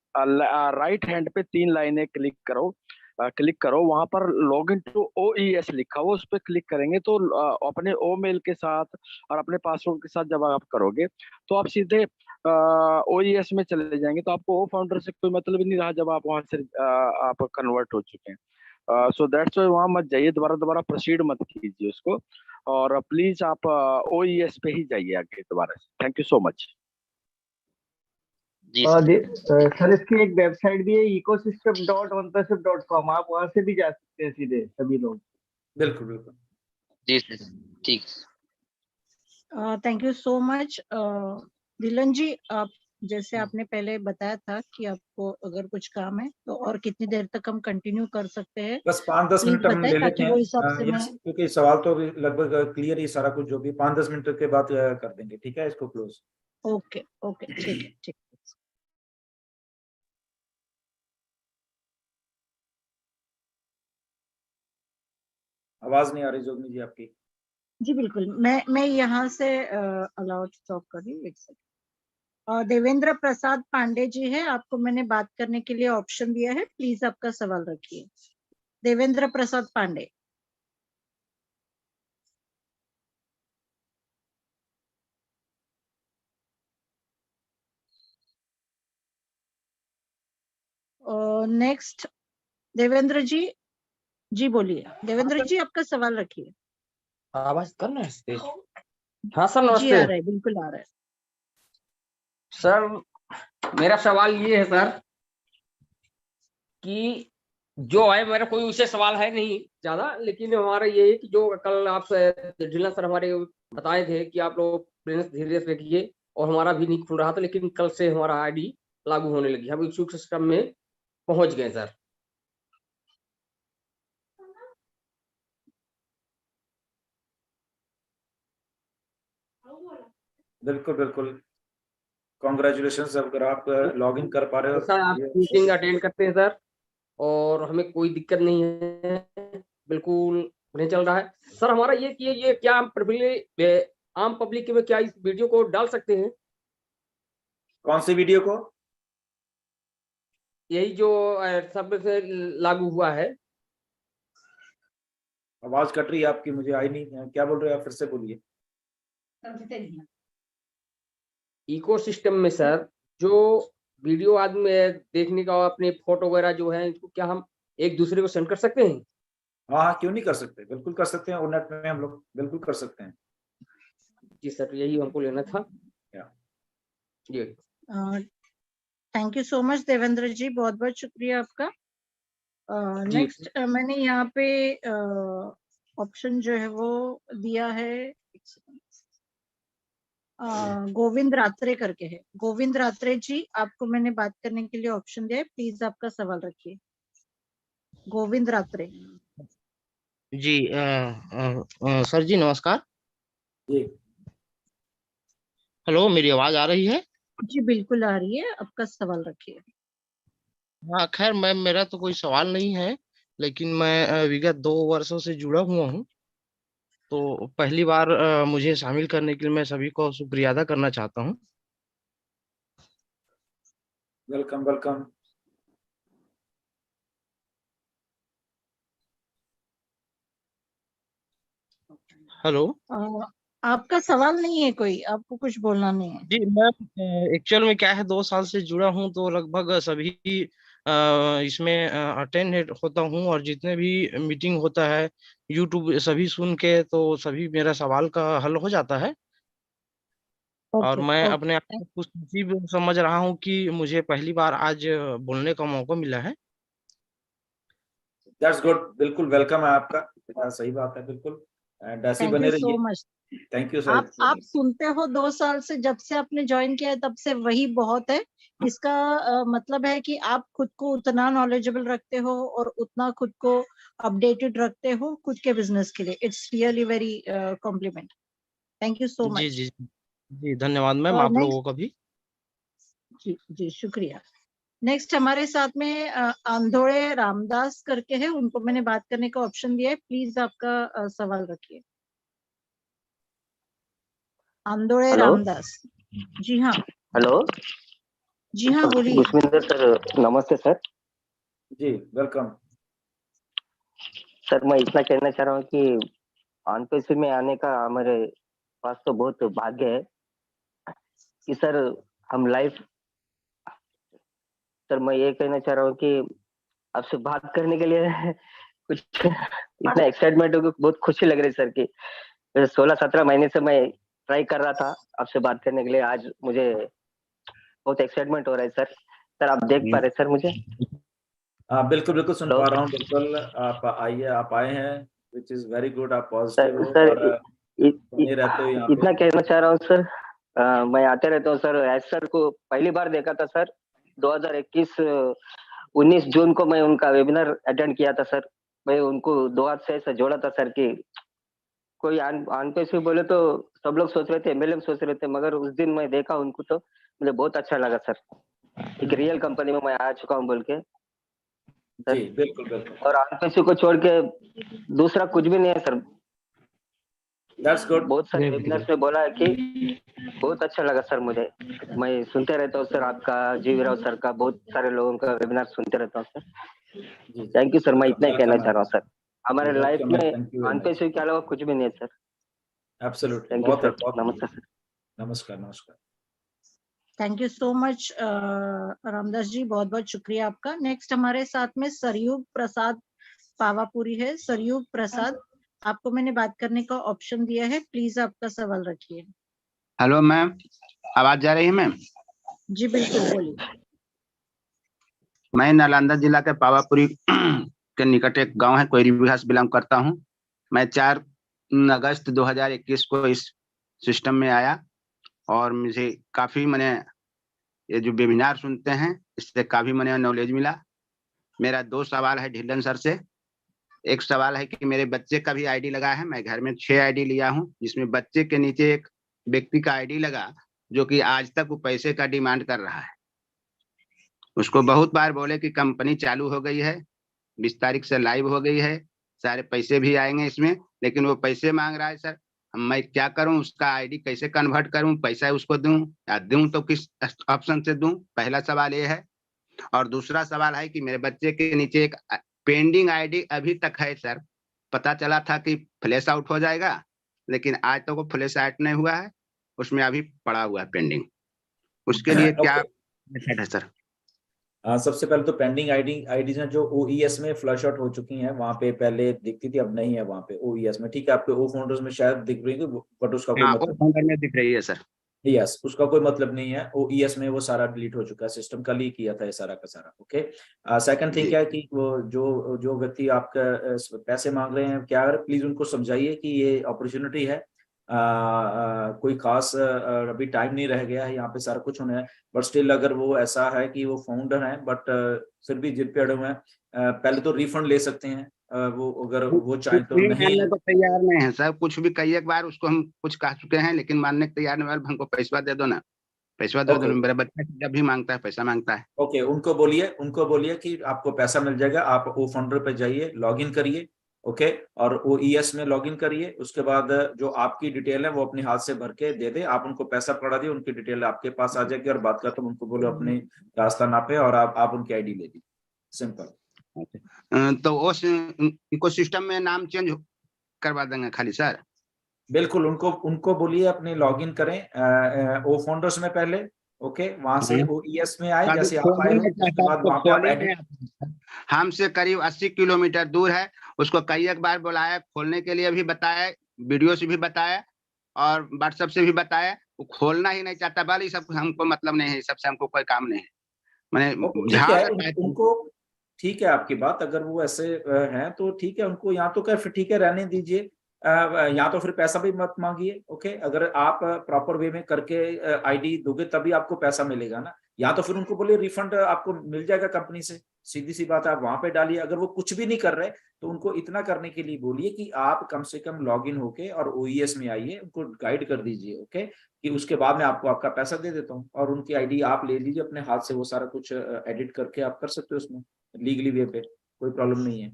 राइट हैंड पे 3 लाइनें क्लिक करो, वहां पर लॉग इन टू OES लिखा हो, उस पर क्लिक करेंगे तो अपने ओ मेल के साथ और अपने पासवर्ड के साथ जब आप करोगे तो आप सीधे OES में चले जाएंगे, तो आपको ओ फाउंडर से कोई मतलब ही नहीं रहा जब आप वहां से आप कन्वर्ट हो चुके हैं। सो दैट्स वाई वहां मत जाइए, दोबारा प्रोसीड मत कीजिए उसको, और प्लीज आप OES पे ही जाइए आगे दोबारा से। Thank you so much. Sir इसकी एक वेबसाइट भी है, ecosystem.onpassive.com, आप वहां से भी जा सकते हैं सीधे सभी लोग। बिल्कुल बिल्कुल, जी सर, ठीक। Thank you so much. Dhillon जी, आप जैसे आपने पहले बताया था कि आपको अगर कुछ काम है तो और कितनी देर तक हम कंटिन्यू कर सकते हैं, बस 5-10 प्लीज मिनट हम बताएं ले लेते ताकि वो हिसाब से हैं, मैं। क्योंकि सवाल तो अभी लगभग क्लियर ही सारा कुछ, जो भी 5-10 मिनट के बाद कर देंगे, ठीक है, इसको क्लोज। ओके ओके, ठीक है, ठीक। आवाज नहीं आ रही जोगनी जी आपकी। जी बिल्कुल, मैं यहाँ से अलाउड स्टॉप कर रही हूँ, एक सेकंड। देवेंद्र प्रसाद पांडे जी है, आपको मैंने बात करने के लिए ऑप्शन दिया है, प्लीज आपका सवाल रखिए। देवेंद्र प्रसाद पांडे। नेक्स्ट देवेंद्र जी बोलिए, देवेंद्र जी आपका सवाल रखिए। आवाज करना है। हाँ सर, जी नमस्ते। आ रहा है, बिल्कुल आ रहा है। सर मेरा सवाल ये है सर कि जो है, मेरा कोई उससे सवाल है नहीं ज्यादा, लेकिन हमारा ये है कि जो कल आप ढिल्ला सर हमारे बताए थे कि आप लोग प्रेजेंस धीरे से रखिए, और हमारा भी नहीं खुल रहा था, लेकिन कल से हमारा आईडी लागू होने लगी, हम इक्सुक सिस्टम में पहुंच गए सर। बिल्कुल बिल्कुल, कॉन्ग्रेचुलेशन अगर आप लॉग इन कर पा रहे हो। सर आप मीटिंग अटेंड करते हैं सर, और हमें कोई दिक्कत नहीं है, बिल्कुल नहीं चल रहा है सर। हमारा ये कि ये क्या हम आम पब्लिक में क्या इस वीडियो को डाल सकते हैं? कौन सी वीडियो को? यही जो सब से लागू हुआ है। आवाज कट रही है आपकी, मुझे आई नहीं, क्या बोल रहे हो आप, फिर से बोलिए। इकोसिस्टम में सर जो वीडियो आदमी देखने का, अपने फोटो वगैरह जो है, इसको क्या हम एक दूसरे को सेंड कर सकते हैं? हाँ, क्यों नहीं कर सकते, बिल्कुल कर सकते हैं। और नेट में हम लोग बिल्कुल कर सकते हैं। जी सर, यही हमको लेना था। जी thank you so much Devendra ji, बहुत बहुत शुक्रिया आपका। नेक्स्ट मैंने यहाँ पे ऑप्शन जो है वो दिया है, गोविंद रात्रे करके है। गोविंद रात्रे जी, आपको मैंने बात करने के लिए ऑप्शन दिया है, प्लीज आपका सवाल रखिए। गोविंद रात्रे जी सर जी नमस्कार। जी हेलो, मेरी आवाज आ रही है? जी बिल्कुल आ रही है, आपका सवाल रखिए। हाँ खैर, मेरा तो कोई सवाल नहीं है, लेकिन मैं विगत 2 वर्षों से जुड़ा हुआ हूँ। तो पहली बार मुझे शामिल करने के लिए मैं सभी को शुक्रिया अदा करना चाहता हूँ। Welcome welcome. हेलो। आपका सवाल नहीं है कोई, आपको कुछ बोलना नहीं है? जी, मैं एक्चुअल में क्या है, 2 साल से जुड़ा हूँ, तो लगभग सभी इसमें अटेंड होता हूँ, और जितने भी मीटिंग होता है यूट्यूब सभी सुन के, तो सभी मेरा सवाल का हल हो जाता है। और ओके मैं अपने आप ओके को खुश नसीब समझ रहा हूँ कि मुझे पहली बार आज बोलने का मौका मिला है। दैट्स गुड, बिल्कुल वेलकम है आपका। सही बात है, बिल्कुल। ऐसे थैंक बने यू सो रहिए। मच। Thank you sir. आप सुनते हो 2 साल से, जब से आपने ज्वाइन किया है तब से, वही बहुत है। इसका मतलब है कि आप खुद को उतना नॉलेजेबल रखते हो और उतना खुद को अपडेटेड रखते हो खुद के बिजनेस के लिए। It's really very compliment. Thank you so जी मच। जी जी, धन्यवाद मैम, आप लोगों नेक्स्ट का भी। जी जी शुक्रिया। नेक्स्ट हमारे साथ में आंधोड़े रामदास करके है, उनको मैंने बात करने का ऑप्शन दिया है, प्लीज आपका सवाल रखिए। आंधोड़े हेलो रामदास जी हाँ। हेलो जी हाँ बोलिए। पुष्पिंदर सर, नमस्ते सर। जी वेलकम। सर मैं इतना कहना चाह रहा हूँ कि ऑनपेसी में आने का हमारे पास तो बहुत भाग्य है कि सर हम लाइफ, सर मैं ये कहना चाह रहा हूँ कि आपसे बात करने के लिए कुछ इतना एक्साइटमेंट हो कि बहुत खुशी लग रही है सर की 16-17 महीने से मैं ट्राई कर रहा था आपसे बात करने के लिए। आज मुझे बहुत एक्साइटमेंट हो रहा है सर। सर आप देख पा रहे सर मुझे? हाँ बिल्कुल बिल्कुल सुन पा रहा हूँ, बिल्कुल। आप आइए, आप आए हैं, विच इज वेरी गुड। आप पॉजिटिव हो सर और बने रहते हो यहाँ पे। इतना कहना चाह रहा हूँ सर, मैं आते रहता हूँ सर। एस सर को पहली बार देखा था सर 2021 19 जून को मैं उनका वेबिनार अटेंड किया था सर। मैं उनको 2 हाथ से ऐसा जोड़ा था सर कि कोई आन पे से बोले तो सब लोग सोच रहे थे एमएलएम सोच रहे थे, मगर उस दिन मैं देखा उनको तो मुझे बहुत अच्छा लगा सर। एक रियल कंपनी में मैं आ चुका हूँ बोल के सर। जी बिल्कुल बिल्कुल। और आन पे को छोड़ के दूसरा कुछ भी नहीं है सर। That's good. बहुत सारे वेबिनार्स में बोला है कि बहुत अच्छा लगा सर मुझे। मैं सुनते रहता हूँ सर, आपका जीवी राव सर का, बहुत सारे लोगों का वेबिनार सुनते रहता हूँ सर। थैंक यू सर, मैं इतना ही कहना चाह रहा हूँ सर। हमारे लाइफ में अनपेशे के अलावा कुछ भी नहीं है सर। एब्सोल्युटली, थैंक यू बहुत है, सर। बहुत नमस्ते सर। नमस्कार नमस्कार। Thank you so much Ramdas ji, बहुत बहुत शुक्रिया आपका। नेक्स्ट हमारे साथ में सरयुग प्रसाद पावापुरी है। सरयुग प्रसाद, आपको मैंने बात करने का ऑप्शन दिया है, प्लीज आपका सवाल रखिए। हेलो मैम, आवाज जा रही है मैम? जी बिल्कुल बोलिए। मैं नालंदा जिला के पावापुरी के निकट एक गांव है, कोयरी विभाग से बिलोंग करता हूं। मैं 4 अगस्त 2021 को इस सिस्टम में आया और मुझे काफी मैंने ये जो वेबिनार सुनते हैं इससे काफी मैंने नॉलेज मिला। मेरा 2 सवाल है ढिल्लन सर से। एक सवाल है कि मेरे बच्चे का भी आईडी लगा है। मैं घर में 6 आईडी लिया हूं, जिसमें बच्चे के नीचे एक व्यक्ति का आईडी लगा जो कि आज तक वो पैसे का डिमांड कर रहा है। उसको बहुत बार बोले कि कंपनी चालू हो गई है, 20 तारीख से लाइव हो गई है, सारे पैसे भी आएंगे इसमें, लेकिन वो पैसे मांग रहा है सर। मैं क्या करूं, उसका आईडी कैसे कन्वर्ट करूं, पैसा उसको दूं या दूं तो किस ऑप्शन से दूं? पहला सवाल ये है। और दूसरा सवाल है कि मेरे बच्चे के नीचे एक पेंडिंग आईडी अभी तक है सर। पता चला था कि फ्लैश आउट हो जाएगा, लेकिन आज तक वो फ्लैश आउट नहीं हुआ है, उसमें अभी पड़ा हुआ है पेंडिंग। उसके लिए क्या मेथड है सर? सबसे पहले तो पेंडिंग आईडीज हैं जो ओईएस में फ्लश आउट हो चुकी हैं, वहां पे पहले दिखती थी, अब नहीं है वहां पे ओईएस में। ठीक है, आपके ओ फाउंडर्स में शायद दिख रही है, बट उसका कोई हाँ, मतलब फाउंडर में दिख रही है सर। यस, उसका कोई मतलब नहीं है। ओईएस में वो सारा डिलीट हो चुका है, सिस्टम कल ही किया था ये सारा का सारा। ओके, सेकंड थिंग जी। क्या है कि वो जो जो व्यक्ति आपका पैसे मांग रहे हैं, क्या प्लीज उनको समझाइए कि ये अपॉर्चुनिटी है, कोई खास अभी टाइम नहीं रह गया है, यहाँ पे सारा कुछ होना है। बट स्टिल अगर वो ऐसा है कि वो फाउंडर है बट फिर भी जिद पे अड़े हुए हैं, पहले तो रिफंड ले सकते हैं, वो अगर वो चाहें तो। कुछ भी नहीं मानने है को तैयार नहीं है सर, कुछ भी कई एक बार उसको हम कुछ कह चुके हैं, लेकिन मानने को तैयार नहीं है। हमको पैसा दे दो ना, पैसा दे दो ना। मेरा बच्चा जब भी मांगता है पैसा मांगता है। ओके, उनको बोलिए कि आपको पैसा मिल जाएगा, आप ओ फाउंडर पे जाइए, लॉगिन करिए। ओके, और ओईएस में लॉगिन करिए, उसके बाद जो आपकी डिटेल है वो अपने हाथ से भर के दे दे, आप उनको पैसा पकड़ा दिए, उनकी डिटेल आपके पास आ जाएगी, और बात करते हैं उनको बोलो अपनी रास्ता नापे, और आप उनकी आईडी ले लीजिए, सिंपल। तो उस इकोसिस्टम में नाम चेंज करवा देंगे खाली सर? बिल्कुल, उनको बोलिए अपने लॉगिन करें ओ फाउंडर्स में पहले। ओके, वहां से ओईएस में आए, जैसे आप आए हो उसके बाद वहां पे आप एडिट। हमसे करीब 80 किलोमीटर दूर है, उसको कई एक बार बुलाया, खोलने के लिए भी बताया, वीडियो से भी बताया और व्हाट्सएप से भी बताया, वो खोलना ही नहीं चाहता। बाल, ये सब हमको मतलब नहीं है, सबसे हमको कोई काम नहीं है। मैंने ठीक जहां है, उनको ठीक है आपकी बात, अगर वो ऐसे हैं तो ठीक है, उनको यहाँ तो क्या फिर ठीक है रहने दीजिए, यहाँ तो फिर पैसा भी मत मांगिए। ओके, अगर आप प्रॉपर वे में करके आईडी दोगे तभी आपको पैसा मिलेगा ना, या तो फिर उनको बोलिए रिफंड आपको मिल जाएगा कंपनी से, सीधी सी बात है, आप वहां पे डालिए। अगर वो कुछ भी नहीं कर रहे तो उनको इतना करने के लिए बोलिए कि आप कम से कम लॉगिन होके और ओईएस में आइए, उनको गाइड कर दीजिए। ओके, कि उसके बाद में आपको आपका पैसा दे देता हूँ, और उनकी आईडी आप ले लीजिए अपने हाथ से, वो सारा कुछ एडिट करके आप कर सकते हो उसमें लीगली वे पे, कोई प्रॉब्लम नहीं है।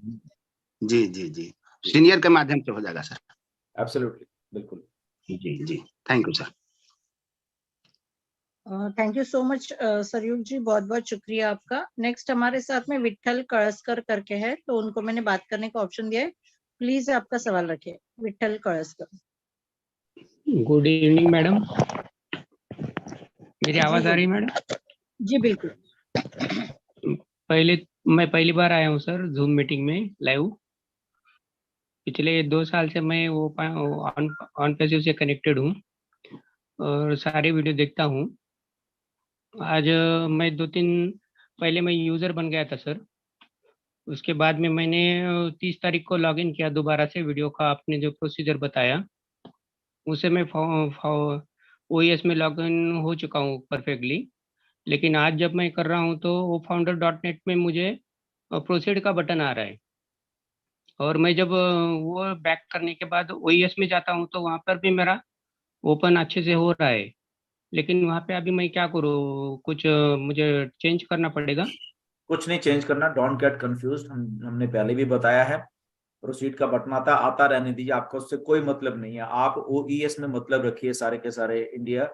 जी जी जी, सीनियर के माध्यम से हो जाएगा सर। एब्सोल्युटली, बिल्कुल। जी जी, thank you sir. Thank you so much Saryug ji, बहुत बहुत शुक्रिया आपका। नेक्स्ट हमारे साथ में विट्ठल कळसकर करके है, तो उनको मैंने बात करने का ऑप्शन दिया है। प्लीज आपका सवाल रखिए, Vitthal Kalaskar. Good evening madam, मेरी आवाज आ रही है मैडम? जी बिल्कुल। मैं पहली बार आया हूँ सर जूम मीटिंग में लाइव। पिछले 2 साल से मैं वो ऑन पैसिव से कनेक्टेड हूँ और सारे वीडियो देखता हूँ। आज मैं 2-3 पहले मैं यूजर बन गया था सर, उसके बाद में मैंने 30 तारीख को लॉगिन किया दोबारा से, वीडियो का आपने जो प्रोसीजर बताया उसे मैं ओईएस में लॉगिन हो चुका हूँ परफेक्टली। लेकिन आज जब मैं कर रहा हूँ तो वो founder.net में मुझे प्रोसीड का बटन आ रहा है, और मैं जब वो बैक करने के बाद ओईएस में जाता हूँ तो वहाँ पर भी मेरा ओपन अच्छे से हो रहा है। लेकिन वहाँ पे अभी मैं क्या करूँ, कुछ मुझे चेंज करना पड़ेगा? कुछ नहीं चेंज करना, डोंट गेट कंफ्यूज्ड, हमने पहले भी बताया है, प्रोसीड का बटन आता रहने दीजिए, आपका उससे कोई मतलब नहीं है। आप ओईएस में मतलब रखिए सारे के सारे इंडिया।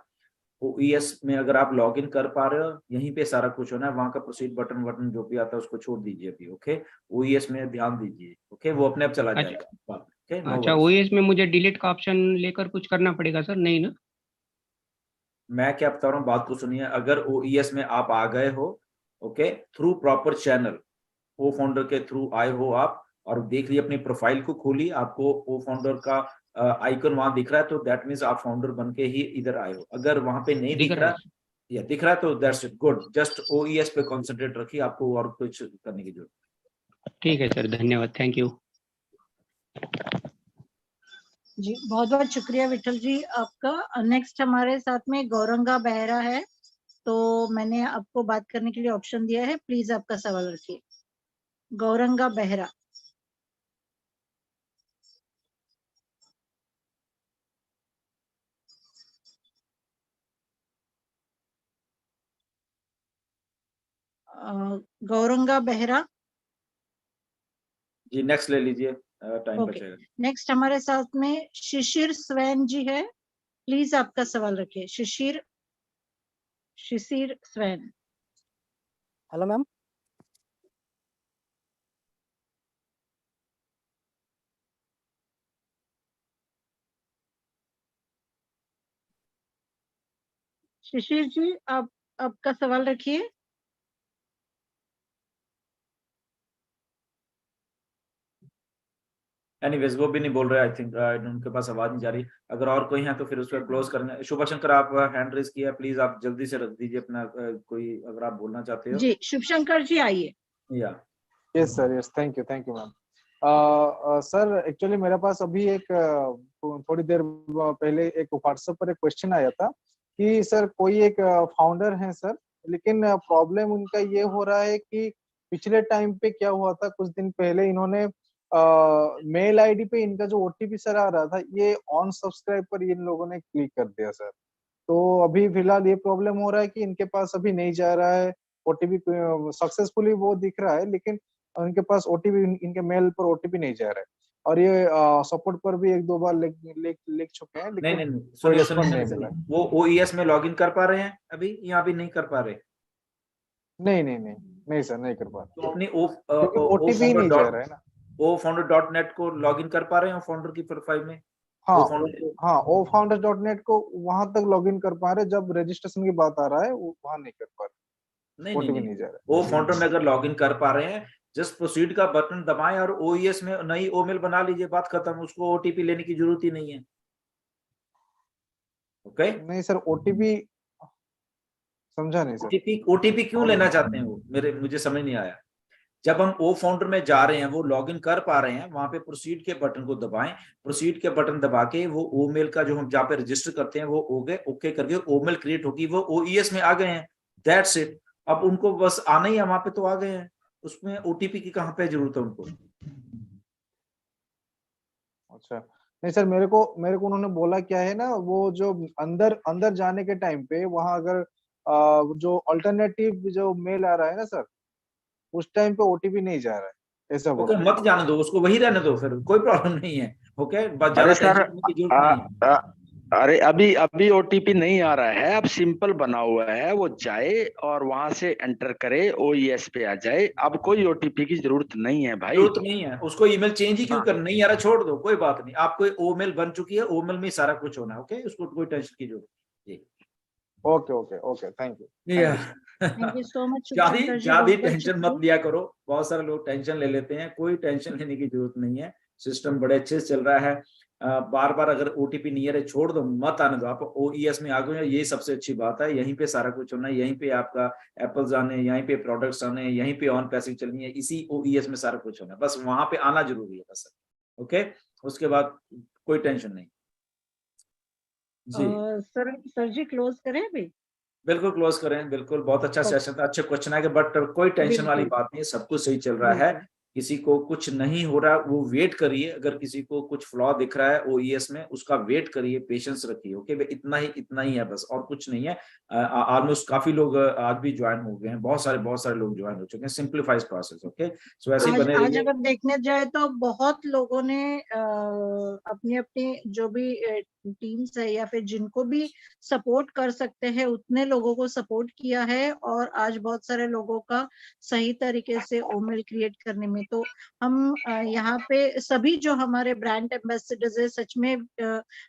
ओईएस में अगर आप लॉगिन कर पा रहे हो, यहीं पे सारा कुछ होना है, वहां का प्रोसीड बटन जो भी आता है उसको छोड़ दीजिए अभी। ओके, ओईएस में ध्यान दीजिए। ओके, वो अपने आप चला जाएगा। ओके, नो अच्छा, वरीज। ओएस में मुझे डिलीट का ऑप्शन लेकर कुछ करना पड़ेगा सर? नहीं ना? मैं क्या बता रहा हूँ, बात को सुनिए। अगर ओईएस में आप आ गए हो, ओके, थ्रू प्रॉपर चैनल, ओ फाउंडर के थ्रू आए हो आप, और देख लिए अपनी प्रोफाइल को खोली, आपको ओ फाउंडर का आइकन वहां दिख रहा है, तो दैट मीन्स आप फाउंडर बन के ही इधर आए हो। अगर वहां पे नहीं दिख दिख रहा रहा है। या दिख रहा है तो दैट्स इट, गुड। जस्ट ओईएस पे कंसंट्रेट रखिए, आपको और कुछ करने की जरूरत। ठीक है सर, धन्यवाद, थैंक यू। जी बहुत बहुत शुक्रिया विठल जी आपका। नेक्स्ट हमारे साथ में गौरंगा बेहरा है, तो मैंने आपको बात करने के लिए ऑप्शन दिया है, प्लीज आपका सवाल रखिए। गौरंगा बेहरा। गौरंगा बेहरा। जी नेक्स्ट ले लीजिए, टाइम ओके, बचेगा। नेक्स्ट हमारे साथ में शिशिर स्वैन जी है, प्लीज आपका सवाल रखिए। शिशिर स्वैन। Hello ma'am. शिशिर जी आप आपका सवाल रखिए। एनीवेज वो भी नहीं बोल रहे, आई थिंक उनके पास आवाज नहीं जा रही। अगर और कोई है तो फिर उसको क्लोज करना। शुभ शंकर आप हैंड रेज किया, प्लीज आप जल्दी से रख दीजिए अपना कोई अगर आप बोलना चाहते हो। जी शुभ शंकर जी आइए। या yes sir, yes, thank you ma'am. Sir actually मेरे पास अभी एक थोड़ी देर पहले एक व्हाट्सएप पर एक क्वेश्चन आया था कि सर कोई एक फाउंडर है सर, लेकिन प्रॉब्लम उनका ये हो रहा है कि पिछले टाइम पे क्या हुआ था, कुछ दिन पहले इन्होंने मेल आईडी पे इनका जो ओटीपी सर आ रहा था, ये ऑन सब्सक्राइब पर इन लोगों ने क्लिक कर दिया सर। तो अभी फिलहाल ये प्रॉब्लम हो रहा है कि इनके पास अभी नहीं जा रहा है ओटीपी, सक्सेसफुली वो दिख रहा है लेकिन उनके पास ओटीपी, इनके मेल पर ओटीपी नहीं जा रहा है। और ये सपोर्ट पर भी एक दो बार लिख चुके हैं, लेकिन नहीं कोई रिस्पॉन्स नहीं मिला। वो ओईएस में लॉगिन कर पा रहे हैं अभी या अभी नहीं कर पा रहे? नहीं सर, नहीं कर पा रहे। तो अपनी ओटीपी नहीं जा रहा है ना। ofounder.net को लॉगिन कर पा रहे हैं फाउंडर की प्रोफाइल में? हाँ, ofounders.net को वहां तक लॉगिन कर पा रहे, जब रजिस्ट्रेशन की बात आ रहा है वहां नहीं कर पा रहे, ओटीपी नहीं जा रहा। oFounder में अगर लॉगिन कर पा रहे हैं, जस्ट प्रोसीड का बटन दबाएं और ओईएस में नई ओमेल बना लीजिए, बात खत्म। उसको ओटीपी लेने की जरूरत ही नहीं है। ओके नहीं सर, ओटीपी समझा नहीं सर। ओटीपी क्यों लेना चाहते हैं वो, मुझे समझ नहीं आया। जब हम oFounder में जा रहे हैं, वो लॉगिन कर पा रहे हैं, वहां पे प्रोसीड के बटन को दबाएं। प्रोसीड के बटन दबा के वो ओमेल का जो हम जहाँ पे रजिस्टर करते हैं वो ओके करके ओमेल क्रिएट होगी, वो ओईएस में आ गए हैं। That's it. अब उनको बस आना ही है, वहां पे तो आ गए हैं, उसमें ओटीपी की कहाँ पे जरूरत है उनको? अच्छा नहीं सर, मेरे को उन्होंने बोला क्या है ना, वो जो अंदर जाने के टाइम पे वहां अगर जो अल्टरनेटिव जो मेल आ रहा है ना सर, उस टाइम पे ओटीपी नहीं जा रहा है, ऐसा बोला। मत जाने दो उसको, वही रहने दो, फिर कोई प्रॉब्लम नहीं है। ओके अरे सर, अरे अभी ओटीपी नहीं आ रहा है, अब सिंपल बना हुआ है, वो जाए और वहां से एंटर करे, ओईएस पे आ जाए। अब कोई ओटीपी की जरूरत नहीं है भाई, जरूरत नहीं है। उसको ईमेल चेंज ही क्यों कर, नहीं आ रहा छोड़ दो, कोई बात नहीं। आपको ओमेल बन चुकी है, ओमेल में सारा कुछ होना है। ओके, उसको कोई टेंशन की जरूरत नहीं। Okay, thank you so much. ज्यादा टेंशन मत लिया करो, बहुत सारे लोग टेंशन ले लेते हैं, कोई टेंशन लेने की जरूरत नहीं है। सिस्टम बड़े अच्छे से चल रहा है। बार बार अगर ओटीपी नहीं आ रहा छोड़ दो, मत आने दो। आप ओईएस में आ गए, ये सबसे अच्छी बात है। यहीं पे सारा कुछ होना है, यहीं पे आपका एप्पल्स आने, यहीं पे प्रोडक्ट्स आने, यहीं पे ऑन पैसिव चलनी है, इसी ओईएस में सारा कुछ होना है। बस वहां पे आना जरूरी है बस। ओके, उसके बाद कोई टेंशन नहीं जी। सर जी क्लोज करें अभी? बिल्कुल क्लोज करें, बिल्कुल। बहुत अच्छा सेशन था, अच्छे क्वेश्चन आए, बट कोई टेंशन वाली बात नहीं है, सब कुछ सही चल रहा है। किसी को कुछ नहीं हो रहा वो वेट करिए, अगर किसी को कुछ फ्लॉ दिख रहा है ओईएस में, उसका वेट करिए, पेशेंस रखिए। ओके, इतना ही है बस, और कुछ नहीं है। ऑलमोस्ट काफी लोग आज भी ज्वाइन हो गए हैं, बहुत सारे लोग ज्वाइन हो चुके हैं। Simplifies process. ओके, सो ऐसे ही बने रहिए। आज अगर देखने जाए तो बहुत लोगों ने अपनी जो भी टीम्स है या फिर जिनको भी सपोर्ट कर सकते हैं उतने लोगों को सपोर्ट किया है, और आज बहुत सारे लोगों का सही तरीके से ओमेल क्रिएट करने में, तो हम यहाँ पे सभी जो हमारे ब्रांड एम्बेसडर्स है, सच में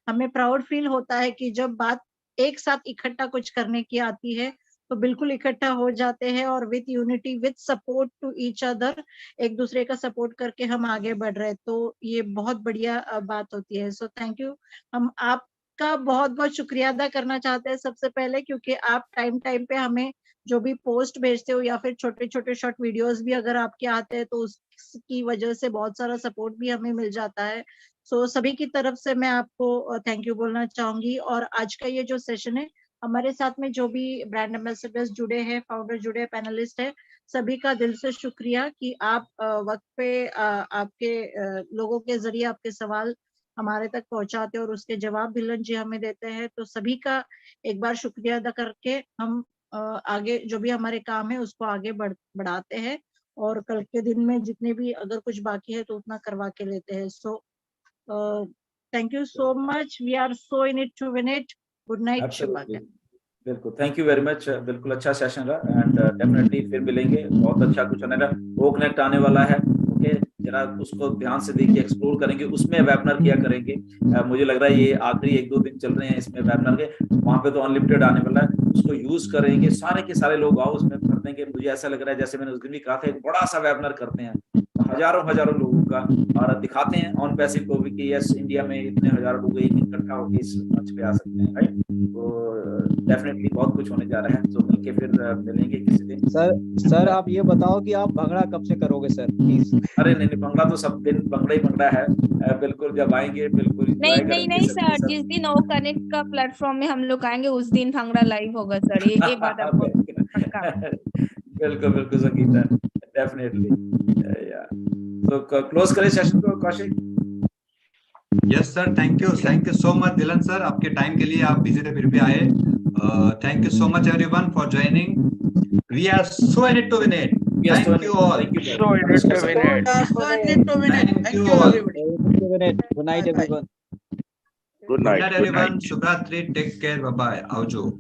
हमें प्राउड फील होता है कि जब बात एक साथ इकट्ठा कुछ करने की आती है तो बिल्कुल इकट्ठा हो जाते हैं, और with unity, with support to each other, एक दूसरे का सपोर्ट करके हम आगे बढ़ रहे हैं, तो ये बहुत बढ़िया बात होती है। So thank you. हम आपका बहुत बहुत शुक्रिया अदा करना चाहते हैं सबसे पहले, क्योंकि आप टाइम पे हमें जो भी पोस्ट भेजते हो या फिर छोटे छोटे शॉर्ट वीडियोस भी अगर आपके आते हैं तो उसकी वजह से बहुत सारा सपोर्ट भी हमें मिल जाता है। सो सभी की तरफ से मैं आपको थैंक यू बोलना चाहूंगी। और आज का ये जो सेशन है, हमारे साथ में जो भी ब्रांड एम्बेसडर्स जुड़े हैं, फाउंडर जुड़े हैं, पैनलिस्ट है, सभी का दिल से शुक्रिया कि आप वक्त पे आपके लोगों के जरिए आपके सवाल हमारे तक पहुंचाते और उसके जवाब भिलन जी हमें देते हैं। तो सभी का एक बार शुक्रिया अदा करके हम आगे जो भी हमारे काम है उसको आगे बढ़ाते हैं, और कल के दिन में जितने भी अगर कुछ बाकी है तो उतना करवा के लेते हैं। So thank you so much. We are so in it to win it. Good night, शुभ बिल्कुल, थैंक यू वेरी मच। बिल्कुल अच्छा सेशन रहा, एंड डेफिनेटली फिर मिलेंगे। बहुत अच्छा कुछ होने रहा। वो कनेक्ट आने वाला है। ओके, जरा उसको ध्यान से देखिए, एक्सप्लोर करेंगे, उसमें वेबिनार किया करेंगे। मुझे लग रहा है ये आखिरी 1-2 दिन चल रहे हैं इसमें वेबिनार के, वहां पे तो अनलिमिटेड आने वाला है। उसको यूज करेंगे, सारे के सारे लोग आओ, उसमें भर देंगे। मुझे ऐसा लग रहा है जैसे मैंने उस दिन भी कहा था, एक बड़ा सा वेबिनार करते हैं, हजारों लोगों का, और दिखाते हैं ऑन पैसिव को भी कि यस इंडिया में इतने हजारों लोग एक इकट्ठा होकर इस मंच पे आ सकते हैं, राइट। तो डेफिनेटली बहुत कुछ होने जा रहा है, तो मिलके फिर मिलेंगे किसी दिन। सर आप ये बताओ कि आप भंगड़ा कब से करोगे सर, प्लीज। अरे नहीं, भंगड़ा तो सब दिन भंगड़ा ही भंगड़ा है, बिल्कुल जब आएंगे बिल्कुल नहीं सर, जिस दिन ओ कनेक्ट का प्लेटफॉर्म में हम लोग आएंगे उस दिन भंगड़ा लाइव होगा सर, ये बात आपको पक्का। बिल्कुल संगीता, डेफिनेटली। तो क्लोज करें सेशन को Kaushik. Yes sir, thank you so much Dilan sir, आपके टाइम के लिए, आप बिजी थे फिर भी आए। Thank you so much everyone for joining. We are so in it to win it. Thank you all. So in it to win it. Thank you all. Good night everyone. Good night. Good night everyone. Shubhratri, take care, bye bye. Aujo.